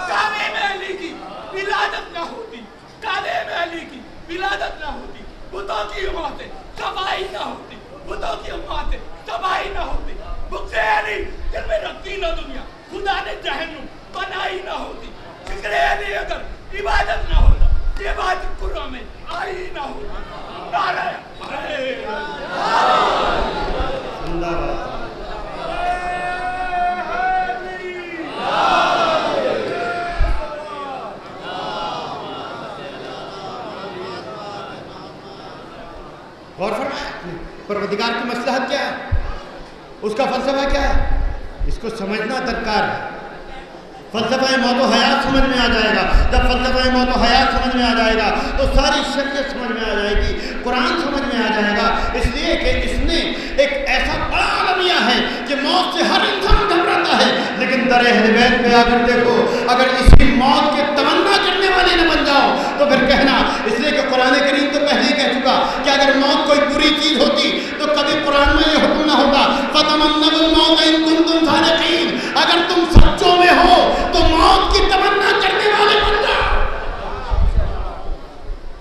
کعبے میں علی کی ولادت نہ ہوتی، کعبے میں علی کی ولادت نہ ہوتی، بتوں کی امتیں تباہی نہ ہوتی، بتوں کی امتیں تباہی نہ ہوتی، بت علی جن میں رکھتی نہ دنیا، خدا نے جہنم بنائی نہ ہوتی، ذکر علی اگر عبادت نہ ہوتا، یہ بات قرآن میں آئی نہ ہوتی۔ نعرہ غور فرمایا پروردگار کی مصلحت کیا ہے، اس کا فلسفہ کیا ہے، اس کو سمجھنا درکار ہے۔ فلسفہ موت و حیات سمجھ میں آ جائے گا۔ جب فلسفہ موت و حیات سمجھ میں آ جائے گا تو ساری شریعت سمجھ میں آ جائے گی، قرآن سمجھ میں آ جائے گا۔ اس لیے کہ اس نے ایک ایسا بڑا عالمیہ ہے کہ موت سے ہر انسان گھبراتا ہے، لیکن در اہل بیت پہ آ کر دیکھو، اگر اسی موت کے تمنا کرنے والے نہ بن جاؤ تو پھر کہنا، اس لیے کہ قرآن کریم تو پہلے ہی کہہ چکا کہ اگر موت کوئی بری چیز ہوتی تو کبھی قرآن میں یہ حکم نہ ہوتا فَتَمَنَّوُا الْمَوْتَ إِن كُنتُمْ صَادِقِينَ، اگر تم سچوں میں ہو تو موت کی تمنا کرنے والے بن جاؤ۔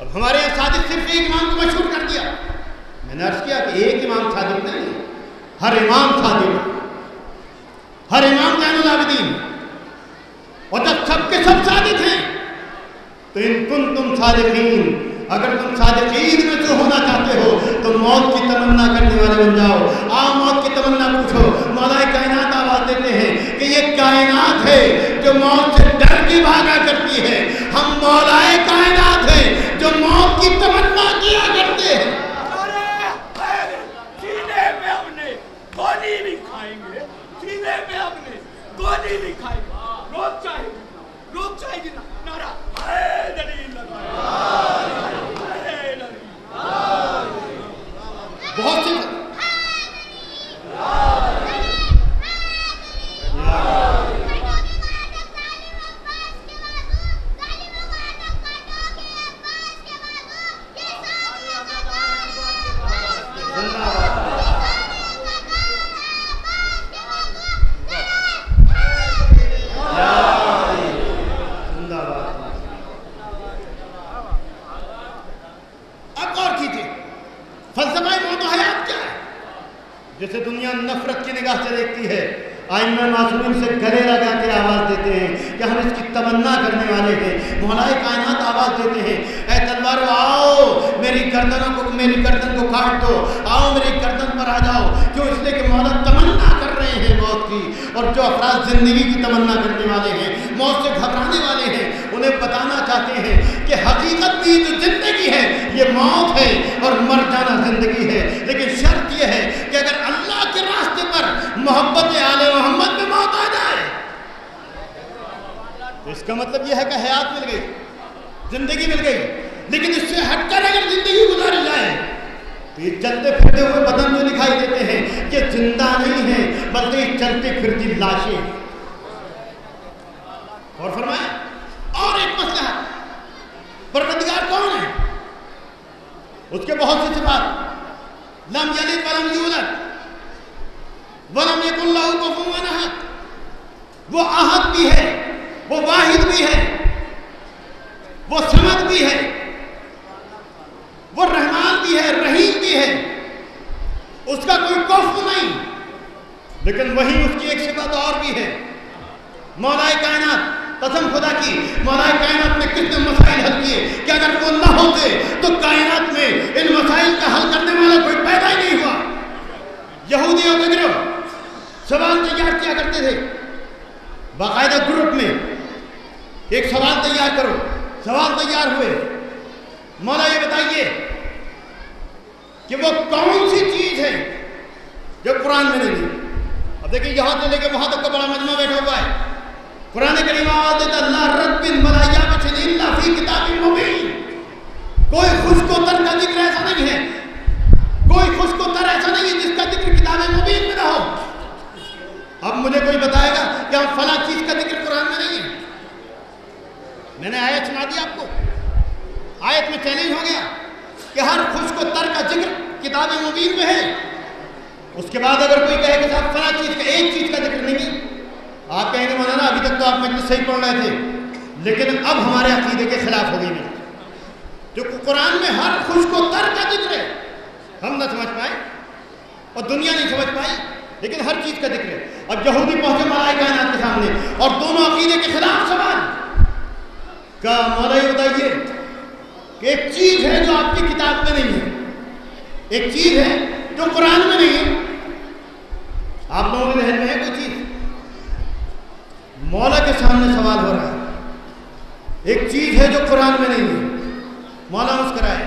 اب ہمارے یہاں صادق صرف ایک امام کو مشہور کر دیا۔ میں نے عرض کیا کہ ایک امام صادق نہیں، ہر امام صادق، ہر امام زین العابدین، اور جب سب کے سب صادق ہیں تو ان کنتم صادقین، اگر تم صادقین میں سے ہونا چاہتے ہو تو موت کی تمنا کرنے والے بن جاؤ۔ آپ موت کی تمنا پوچھو، مولا کائنات آواز دیتے ہیں کہ یہ کائنات ہے جو موت سے ڈر کے بھاگا کرتی ہے، ہم مولا کائنات ہیں جو موت کی تمنا کیا کرتے ہیں۔ سینے میں اپنے گولی بھی کھائیں گے، سینے میں اپنے گولی بھی کھائیں گے، روک چاہے گی نعرہ حیدری لگائے۔ بہت سی جسے دنیا نفرت کی نگاہ سے دیکھتی ہے، آئمہ معصومین سے گلے لگا کے آواز دیتے ہیں کہ ہم اس کی تمنا کرنے والے ہیں۔ مولا کائنات آواز دیتے ہیں، اے تلوارو آؤ میری گردن کو کاٹ دو، آؤ میری گردن پر آ جاؤ۔ کیوں؟ اس لیے کہ مولا تمنا کر رہے ہیں موت کی، اور جو افراد زندگی کی تمنا کرنے والے ہیں، موت سے گھبرانے والے ہیں، انہیں بتانا چاہتے بتاتے ہیں کہ حقیقت میں جو زندگی ہے یہ موت ہے اور مر جانا زندگی ہے، لیکن شرط یہ ہے کہ اگر اللہ کے راستے پر محبت آل محمد میں موت آ جائے تو اس کا مطلب یہ ہے کہ حیات مل گئی، زندگی مل گئی، لیکن اس سے ہٹ کر اگر زندگی گزاری جائے تو یہ چلتے پھرتے ہوئے بدن جو دکھائی دیتے ہیں یہ زندہ نہیں ہیں بلکہ یہ چلتے پھرتی لاشیں۔ اور فرمایا اور ایک مسئلہ، پروردگار کون ہے؟ اس کے بہت سی صفات، لم یلد ولم یولد ولم یکن لہ کفوا احد، وہ احد بھی ہے، وہ واحد بھی ہے، وہ صمد بھی ہے، وہ رحمان بھی ہے، رحیم بھی ہے، اس کا کوئی کفو نہیں، لیکن وہی اس کی ایک صفت اور بھی ہے، مولا کائنات، قسم خدا کی مولا کائنات میں کتنے مسائل حل کیے کہ اگر وہ نہ ہوتے تو کائنات میں ان مسائل کا حل کرنے والا کوئی پیدا ہی نہیں ہوا۔ یہودیوں کے گروہ سوال تیار کیا کرتے تھے، باقاعدہ گروپ میں ایک سوال تیار کرو، سوال تیار ہوئے، مولا یہ بتائیے کہ وہ کون سی چیز ہے جو قرآن میں نہیں ہے؟ اب دیکھیں یہاں سے لے کے وہاں تک کا بڑا مجمع بیٹھا ہوا ہے، قرآن کریم آواز دیتا لا رب ولا یابس الا فی کتاب مبین، کوئی خشک و تر کا ذکر ایسا نہیں ہے، کوئی خشک و تر ایسا نہیں ہے جس کا ذکر کتاب مبین میں نہ ہو۔ اب مجھے کوئی بتائے گا کہ ہم فلاں چیز کا ذکر قرآن میں نہیں ہے؟ میں نے آیت سنا دی آپ کو، آیت میں چیلنج ہو گیا کہ ہر خشک و تر کا ذکر کتاب مبین میں ہے، اس کے بعد اگر کوئی کہے کہ صاحب فلاں چیز کا ایک چیز کا ذکر نہیں ہے، آپ کہیں گے مولانا ابھی تک تو آپ مجلس صحیح پڑھ رہے تھے لیکن اب ہمارے عقیدے کے خلاف ہو گئی میں، جو قرآن میں ہر خشک و تر کا ذکر ہے ہم نہ سمجھ پائے اور دنیا نہیں سمجھ پائی، لیکن ہر چیز کا ذکر ہے۔ اب یہودی پہنچے مولا کائنات کے سامنے اور دونوں عقیدے کے خلاف سوال کا، مولا یہ بتائیے کہ ایک چیز ہے جو آپ کی کتاب میں نہیں ہے، ایک چیز ہے جو قرآن میں نہیں ہے، آپ لوگوں کے ذہن میں ہے کوئی چیز؟ مولا کے سامنے سوال ہو رہا ہے، ایک چیز ہے جو قرآن میں نہیں ہے، مولا مسکرائے۔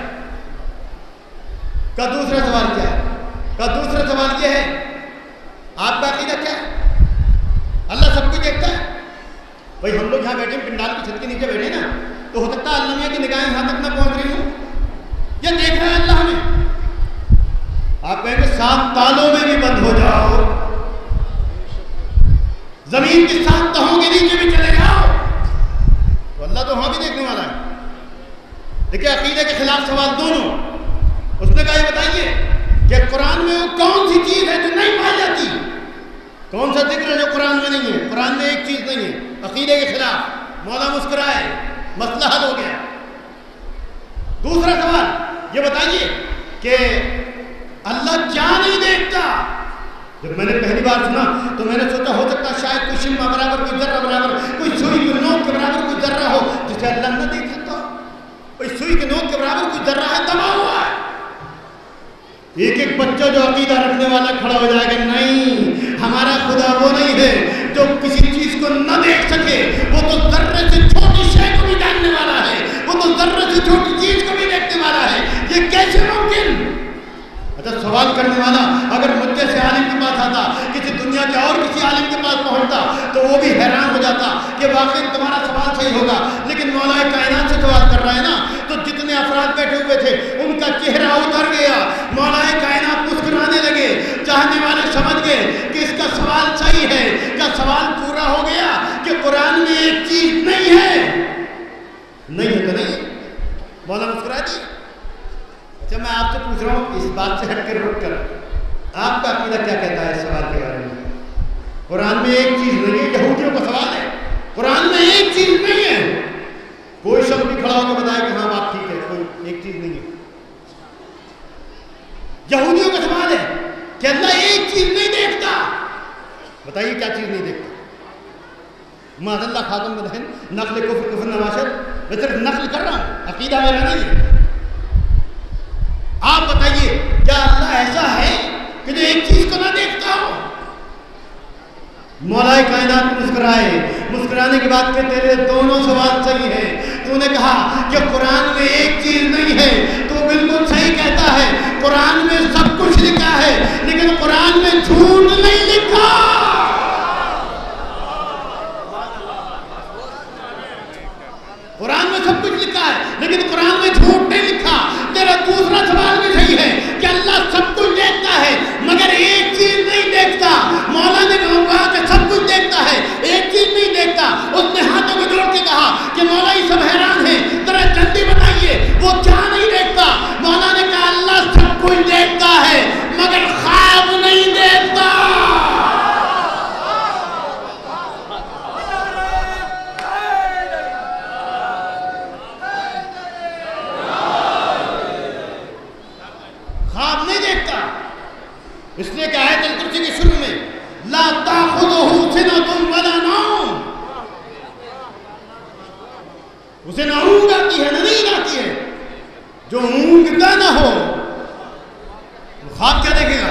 کا دوسرا سوال کیا ہے؟ کا دوسرا سوال یہ ہے آپ کا عقیدہ کیا ہے؟ اللہ سب کچھ دیکھتا ہے؟ بھائی ہم لوگ یہاں بیٹھے پنڈال کی چھت کے نیچے بیٹھے نا، تو ہو سکتا ہے اللہ کی نگاہیں یہاں تک نہ پہنچ رہی ہوں، یہ دیکھ رہا ہے اللہ ہمیں۔ آپ کہیں گے 7 تالوں میں بھی بند ہو جاؤ، زمین کی 7 تہوں کے نیچے بھی چلے جاؤ تو اللہ تو وہاں بھی دیکھنے والا ہے۔ دیکھیں عقیدے کے خلاف سوال دونوں، اس نے کہا یہ بتائیے کہ قرآن میں وہ کون سی چیز ہے جو نہیں پائی جاتی؟ کون سا ذکر ہے جو قرآن میں نہیں ہے؟ قرآن میں ایک چیز نہیں ہے، عقیدے کے خلاف۔ مولا مسکرائے، مسئلہ حل ہو گیا۔ دوسرا سوال یہ بتائیے کہ اللہ کیا نہیں دیکھتا؟ جب میں نے پہلی بار سنا تو میں نے سوچا ہو سکتا شاید کوئی شمع برابر، کوئی ذرہ برابر، کوئی سوئی کے نوک کے برابر کوئی ذرہ ہو جسے اللہ نہ دیکھ سکتا ہو، کوئی سوئی کے نوک کے برابر کوئی ذرہ ہے دبا ہوا ہے۔ ایک ایک بچہ جو عقیدہ رکھنے والا کھڑا ہو جائے گا، نہیں ہمارا خدا وہ نہیں ہے جو کسی چیز کو نہ دیکھ سکے، وہ تو ذرے سے چھوٹی شے کو بھی جاننے والا ہے، وہ تو ذرے سے چھوٹی چیز کو بھی دیکھنے والا ہے، یہ کیسے ممکن؟ اچھا سوال کرنے والا اگر مجھ جیسے عالم کے پاس آتا، کسی دنیا کے اور کسی عالم کے پاس پہنچتا تو وہ بھی حیران ہو جاتا کہ واقعی تمہارا سوال صحیح ہوگا، لیکن مولا کائنات سے سوال کر رہا ہے نا، تو جتنے افراد بیٹھے ہوئے تھے ان کا چہرہ اتر گیا، مولا کائنات مسکرانے لگے، چاہنے والے سمجھ گئے کہ اس کا سوال صحیح ہے، کا سوال پورا ہو گیا کہ قرآن میں ایک چیز نہیں ہے، نہیں ہے تو نہیں، مولا مسکرا دی۔ اچھا میں آپ سے پوچھ رہا ہوں اس بات سے ہٹ کر رک کر آپ کا عقیدہ کیا کہتا ہے اس سوال کے بارے میں؟ قرآن میں ایک چیز نہیں ہے، یہودیوں کا سوال ہے، قرآن میں ایک چیز نہیں ہے، کوئی شخص بھی کھڑا ہو کے بتائے کہ ہاں بات ٹھیک ہے، کوئی ایک چیز نہیں ہے۔ یہودیوں کا سوال ہے کہ اللہ ایک چیز نہیں دیکھتا، بتائیے کیا چیز نہیں دیکھتا؟ معاذ اللہ خاتم بدہن نقل کفر کفر نواشد، میں صرف نقل کر رہا ہوں، عقیدہ میرا نہیں ہے۔ آپ بتائیے کیا اللہ ایسا ہے کہ جو ایک چیز کو نہ دیکھتا ہو؟ مولا کائنات مسکرائے، مسکرانے کے بعد کہ تیرے دونوں سوال صحیح ہیں، تو نے کہا کہ قرآن میں ایک چیز نہیں ہے، تو بالکل صحیح کہتا ہے، قرآن میں سب کچھ لکھا ہے لیکن قرآن میں جھوٹ نہیں لکھا۔ قرآن میں سب کچھ لکھا ہے لیکن قرآن میں جھوٹ نہیں لکھا۔ تیرا دوسرا سوال بھی صحیح ہے کہ اللہ سب کچھ دیکھتا ہے مگر ایک چیز نہیں دیکھتا۔ مولا نے کہا کہ سب کچھ دیکھتا ہے، ایک چیز نہیں دیکھتا۔ اس نے ہاتھوں کو جوڑ کے کہا کہ مولا یہ سب حیران ہیں، ذرا جلدی بتائیے وہ کیا نہیں دیکھتا؟ مولا نے کہا اللہ سب کچھ دیکھتا ہے مگر خواب نہیں دیکھتا۔ خواب نہیں دیکھتا، اس لیے کہ آیت الکرسی کے شروع میں لا تأخذہ سنۃ ولا نوم، اسے نہ اونگ آتی ہے نہ نیند آتی ہے۔ جو اونگتا نہ ہو وہ خواب کیا دیکھے گا؟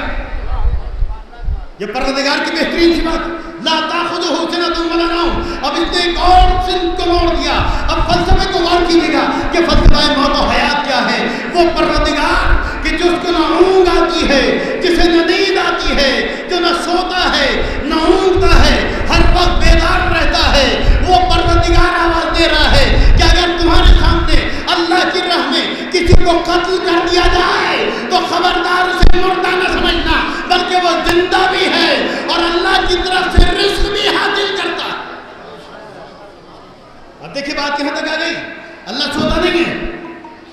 یہ پروردگار کی بہترین صفات لا تأخذہ سنۃ ولا نوم۔ اب اس نے ایک اور سن کو موڑ دیا۔ اب فلسفے کو غور کیجیے گا کہ فلسفہ موت و حیات کیا ہے۔ وہ پروردگار کہ جس کو نہ اونگ آتی ہے، جسے نہ نیند آتی ہے، جو نہ سوتا ہے نہ اونگتا ہے، ہر وقت بیدار رہتا ہے، وہ پروردگار آواز دے رہا ہے کہ اگر تمہارے سامنے اللہ کی راہ میں کسی کو قتل کر دیا جائے تو خبردار اسے مردہ نہ سمجھنا، بلکہ وہ زندہ بھی ہے اور اللہ کی طرف سے رزق بھی حاصل کرتا ہے۔ اب دیکھیں بات کہاں تک آ گئی۔ اللہ سوتا نہیں ہے،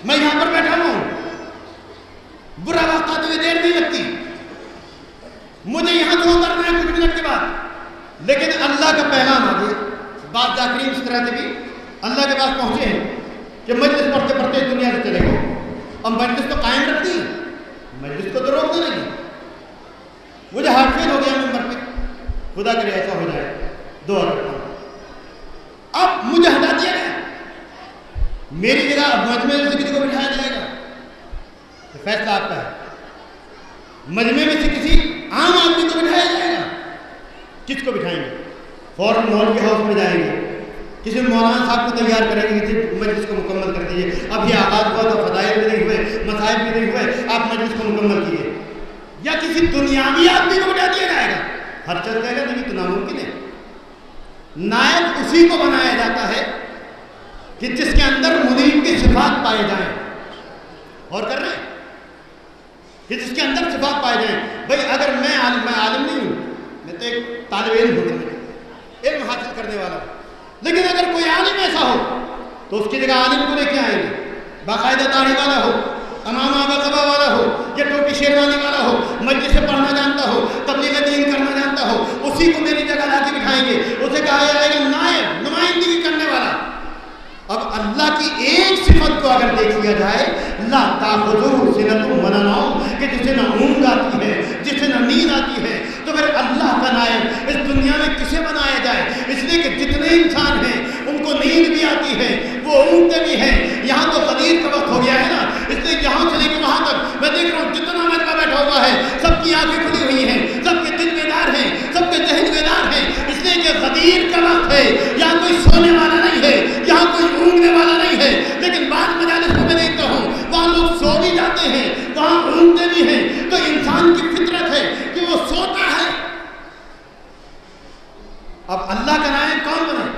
میں یہاں پر بیٹھا ہوں، برا وقت آتے ہوئے دیر نہیں لگتی، مجھے یہاں سے اترنا ہے کچھ منٹ کے بعد، لیکن اللہ کا پیغام آ گیا۔ بعض ذاکرین اس طرح سے بھی اللہ کے پاس پہنچے ہیں کہ مجلس پڑھتے پڑھتے دنیا سے چلے گئے، اب مجلس تو قائم رکھتی ہے، مجلس کو تو روک دے نہیں۔ مجھے ہارٹ فیل ہو گیا ممبر پہ، خدا کرے ایسا ہو جائے، دعا رکھتا ہوں۔ اب مجھے ہٹا دیا گیا، میری جگہ اب مجمع میں سے کسی کو بٹھایا جائے گا تو فیصلہ آپ کا ہے۔ مجمع میں سے کسی عام آدمی کو بٹھایا جائے گا، کس کو بٹھائیں گے؟ فوراً مولوی ہاؤس میں جائیں گے، کسی مولانا صاحب کو تیار کریں گے کہ مجلس کو مکمل کر دیجیے، اب یہ آغاز ہوا تو فضائل بھی نہیں ہوئے، مسائل بھی نہیں ہوئے، آپ مجلس کو مکمل کیجیے۔ یا کسی دنیاوی آدمی کو بٹھا دیا جائے گا، ہر چل جائے گا، نہیں تو ناممکن ہے۔ نائب اسی کو بنایا جاتا ہے کہ جس کے اندر منیب کی صفات پائے جائیں، اور کر رہے ہیں کہ جس کے اندر صفات پائے جائیں۔ بھئی اگر میں عالم نہیں ہوں، میں تو ایک طالب علم ہوں، علم حاصل کرنے والا ہوں، لیکن اگر کوئی عالم ایسا ہو تو اس کی جگہ عالم کو لے کے آئیں گے، باقاعدہ داڑھی والا ہو، امامہ بقبہ والا ہو، یا ٹوپی شیروانی والا ہو، مسجد سے پڑھنا جانتا ہو، تبلیغ دین کرنا جانتا ہو، اسی کو میری جگہ لا کے بٹھائیں گے، اسے کہا جائے گا نائب، نمائندگی کرنے والا۔ اب اللہ کی ایک صفت کو اگر دیکھ لیا جائے، لا تأخذہ سنۃ ولا نوم، کہ جسے نہ اونگ آتی ہے، جسے نہ نیند آتی ہے، تو پھر اللہ کا نائب اس دنیا میں کسے بنایا جائے؟ اس لیے کہ جتنے انسان ہیں ان کو نیند بھی آتی ہے، وہ اونگتے بھی ہیں۔ یہاں تو قدیر کا وقت ہو گیا ہے نا، اس لیے یہاں سے لے کے وہاں تک میں دیکھ رہا ہوں جتنا مجمع بیٹھا ہوا ہے، سب کی آنکھیں کھلی ہوئی ہیں، سب کے دل بیدار ہیں، سب کے ذہن بیدار ہیں، اس لیے کہ قدیر کا وقت ہے۔ یہاں کوئی سونے والا نہیں ہے، یہاں کوئی اونگنے والا نہیں ہے، لیکن بعض مجالس میں دیکھتا ہوں وہاں لوگ سو بھی جاتے ہیں، وہاں اونگتے بھی ہیں۔ تو انسان کی فطرت ہے کہ وہ سوتا ہے۔ اب اللہ کا نائب کون بنے؟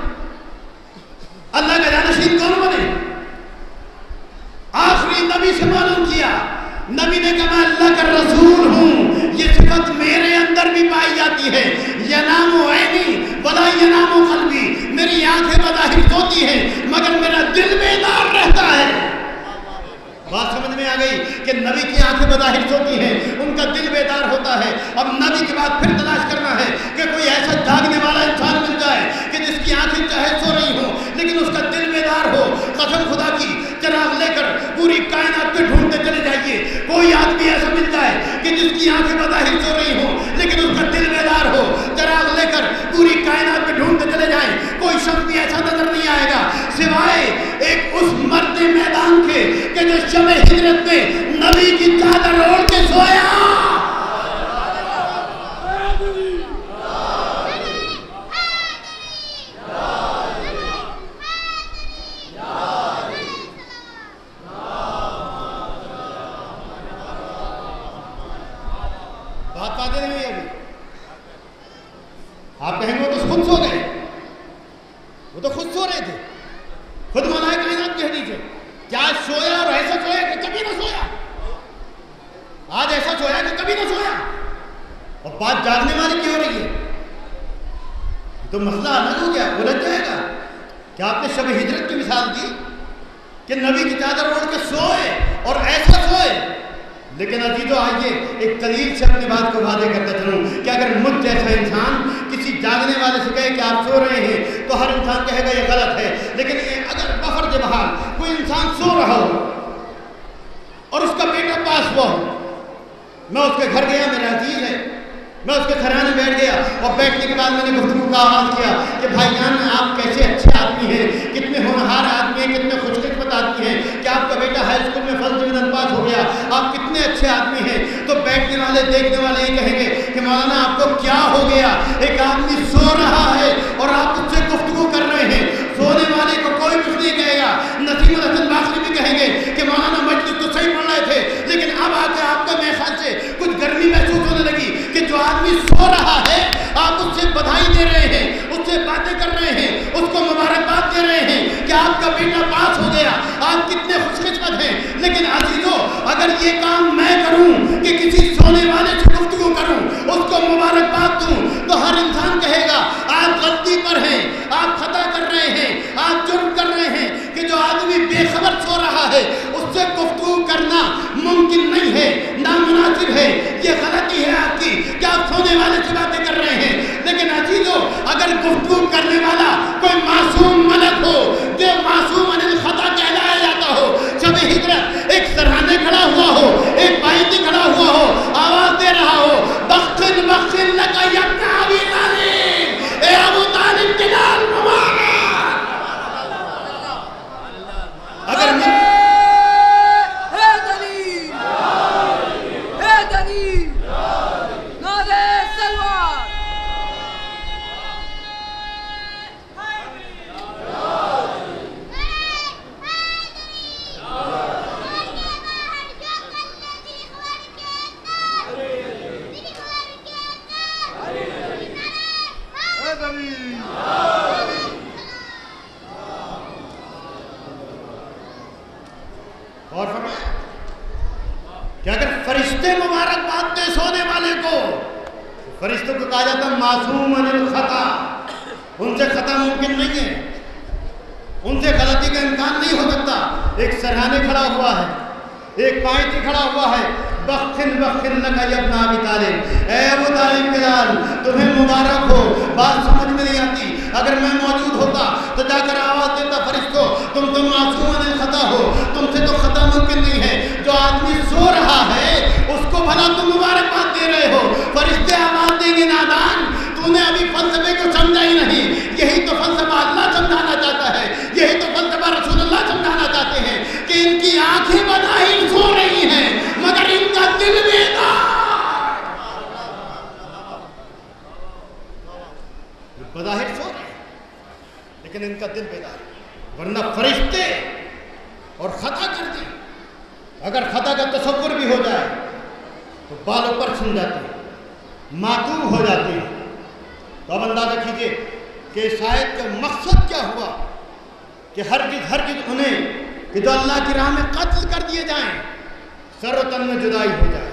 اللہ کا جانشین کون بنے؟ آخری نبی سے معلوم کیا، نبی نے کہا میں اللہ کا رسول ہوں، یہ صفت میرے اندر بھی پائی جاتی ہے۔ ینام عینی ولا ینام قلبی، میری آنکھیں بظاہر سوتی ہیں مگر میرا دل بیدار رہتا ہے۔ بات سمجھ میں آ گئی کہ نبی کی آنکھیں بظاہر سوتی ہیں، ان کا دل بیدار ہوتا ہے۔ اب نبی کے بعد پھر تلاش کرنا ہے کہ کوئی ایسا جاگنے والا انسان مل جائے کہ جس کی آنکھیں چاہے سو رہی ہوں لیکن اس کا دل بیدار ہو۔ قسم خدا کی، چراغ لے کر پوری کائنات پہ ڈھونڈتے چلے جائیے، کوئی آدمی ایسا مل جائے کہ جس کی آنکھیں بظاہر سو رہی ہوں لیکن اس کا دل بیدار ہو۔ چراغ لے کر پوری کائنات پہ ڈھونڈتے چلے جائیں، کوئی شخص بھی ایسا نظر نہیں آئے گا سوائے ایک اس مرد میدان کے کہ جو شب ہجرت میں نبی کی چادر اوڑھ کے سویا۔ آپ کہیں گے وہ تو خود سو گئے، وہ تو خود سو رہے تھے، خود مولائے کائنات کے حدیث ہے کہ آج سویا اور ایسا سویا کہ کبھی نہ سویا، آج ایسا سویا کہ کبھی نہ سویا، اور بات جاگنے والی کی ہو رہی ہے، تو مسئلہ الگ ہو گیا، الجھ جائے گا کہ آپ نے شب ہجرت کی مثال دی کہ نبی کی چادر اوڑھ کے سوئے اور ایسا سوئے، لیکن عزیزو آئیے ایک دلیل سے اپنی بات کو واضح کرتا چلوں کہ اگر مجھ جیسا انسان کسی جاگنے والے سے کہے کہ آپ سو رہے ہیں تو ہر انسان کہے گا یہ غلط ہے، لیکن اگر بفرض بحال کوئی انسان سو رہا ہو اور اس کا بیٹا پاس ہوا ہو، میں اس کے گھر گیا، میرا عزیز ہے، میں اس کے گھرانے بیٹھ گیا اور بیٹھنے کے بعد میں نے گفتگو کا آغاز کیا کہ بھائی جان آپ کیسے اچھے آدمی ہیں، کتنے ہونہار آدمی ہیں، کتنے خوش قسمت آدمی ہیں کہ آپ کا بیٹا ہائی اسکول میں فرسٹ ڈویژن پاس ہو گیا، آپ کتنے اچھے آدمی ہیں، تو بیٹھنے والے دیکھنے والے یہ کہیں گے کہ مولانا آپ کو کیا ہو گیا، ایک آدمی سو رہا ہے اور آپ اس سے گفتگو کر رہے ہیں، سونے والے کو کوئی کچھ نہیں کہے گا۔ نسیم الحسن باقری بھی کہیں گے کہ مولانا مجلس تو صحیح پڑھ رہے تھے، لیکن اب آ کے آپ کا میرے خیال سے کچھ گرمی محسوس ہونے لگی کہ جو آدمی سو رہا ہے آپ اس سے بدھائی دے رہے ہیں، اس سے باتیں کر رہے ہیں، اس کو مبارکباد دے رہے ہیں کہ آپ کا بیٹا پاس ہو گیا، آپ کتنے خوش قسمت ہیں، لیکن عزیزو اگر یہ کام میں کروں کہ کسی سونے والے سے گفتگو کروں، اس کو مبارکباد دوں، تو ہر انسان کہے گا آپ غلطی پر ہیں، آپ خطا کر رہے ہیں، آپ جرم کر رہے ہیں کہ جو آدمی بے خبر سو رہا ہے اس سے گفتگو کرنا ممکن نہیں ہے، نامناسب ہے، یہ غلطی ہے آپ کی کہ آپ سونے والے سے باتیں کر رہے ہیں۔ لیکن عزیزو اگر گفتگو کرنے والا کوئی معصوم ملک ہو جو معصوم عن الخطا کہلایا جاتا ہو، شب ہجرت ایک سرہانے کھڑا ہوا ہو، ایک بائیتی کھڑا ہوا ہو، آواز دے رہا ہو بخشن بخشن لکا یبن ابی طالب، اے ابو طالب کے نال مبارک، اگر میں اور فرمایا کہ اگر فرشتے مبارکباد دے سونے والے کو، فرشتوں کو کہا جاتا معصوم عن الخطا، ان سے خطا ممکن نہیں ہے، ان سے غلطی کا امکان نہیں ہو سکتا۔ ایک سرہانے کھڑا ہوا ہے، ایک پائچی کھڑا ہوا ہے، بخن بخن لکا یبن ابی طالب، اے ابو طالب کے لال تمہیں مبارک ہو۔ بات سمجھ میں نہیں آتی، اگر میں موجود ہوتا تو جا کر آواز دیتا فرشتوں تم تو معصوم عن الخطا ہو، تم سے تو خطا ممکن نہیں ہے، جو آدمی سو رہا ہے اس کو بھلا تم مبارکباد دے رہے ہو۔ فرشتے آواز دیں گے نادان تو نے ابھی فلسفے کو سمجھا ہی نہیں، یہی تو فلسفہ اللہ سمجھانا چاہتا ہے، یہی تو فلسفہ رسول اللہ سمجھانا چاہتے ہیں کہ ان کی آنکھیں بظاہر سو رہی ہیں مگر ان کا دل بیدار، بظاہر سو رہے ہیں لیکن ان کا دل بیدار، ورنہ فرشتے اور خطا کر دیں، اگر خطا کا تصور بھی ہو جائے تو بالوں پر چھن جاتے ہیں، معتوب ہو جاتے ہیں۔ تو اب اندازہ کیجئے کہ اس آیت کا مقصد کیا ہوا کہ ہرگز ہرگز انہیں کہ جو اللہ کی راہ میں قتل کر دیے جائیں، سر و تن میں جدائی ہو جائے،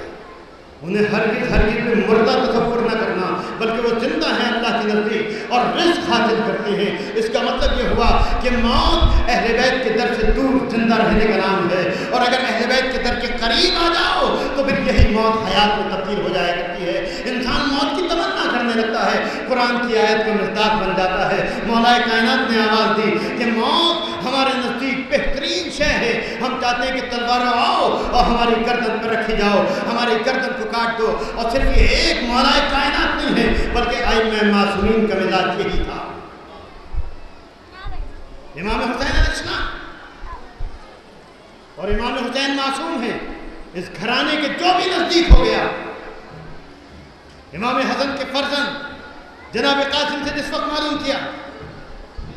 انہیں ہرگز ہرگز میں مردہ تصور نہ کرنا، بلکہ وہ زندہ ہیں اللہ کے نزدیک اور رزق حاصل کرتے ہیں۔ اس کا مطلب یہ ہوا کہ موت اہل بیت کے در سے دور زندہ رہنے کا نام ہے، اور اگر اہل بیت کے در کے قریب آ جاؤ تو پھر یہی موت حیات میں تبدیل ہو جایا کرتی ہے، انسان موت کی تمنا کرنے لگتا ہے، قرآن کی آیت کا مصداق بن جاتا ہے۔ مولا کائنات نے آواز دی کہ موت ہمارے نزدیک بہترین شے ہے، ہم چاہتے ہیں کہ تلواروں آؤ اور ہماری گردن پر رکھی جاؤ، ہماری گردن کو کاٹ دو۔ اور صرف یہ ایک مولا کائنات نہیں ہے بلکہ ائمہ معصومین کا مزاج یہی تھا۔ امام حسین علیہ السلام اور امام حسین معصوم ہیں، اس گھرانے کے جو بھی نزدیک ہو گیا، امام حسن کے فرزند جناب قاسم سے جس وقت معلوم کیا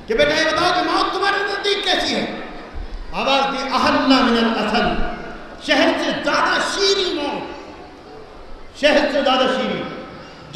کہ بیٹا یہ بتاؤ کہ موت تمہارے نزدیک کیسی ہے، آواز دی احلّ من الاسل، شہد سے زیادہ شیریں موت، شہد سے زیادہ شیریں۔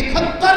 71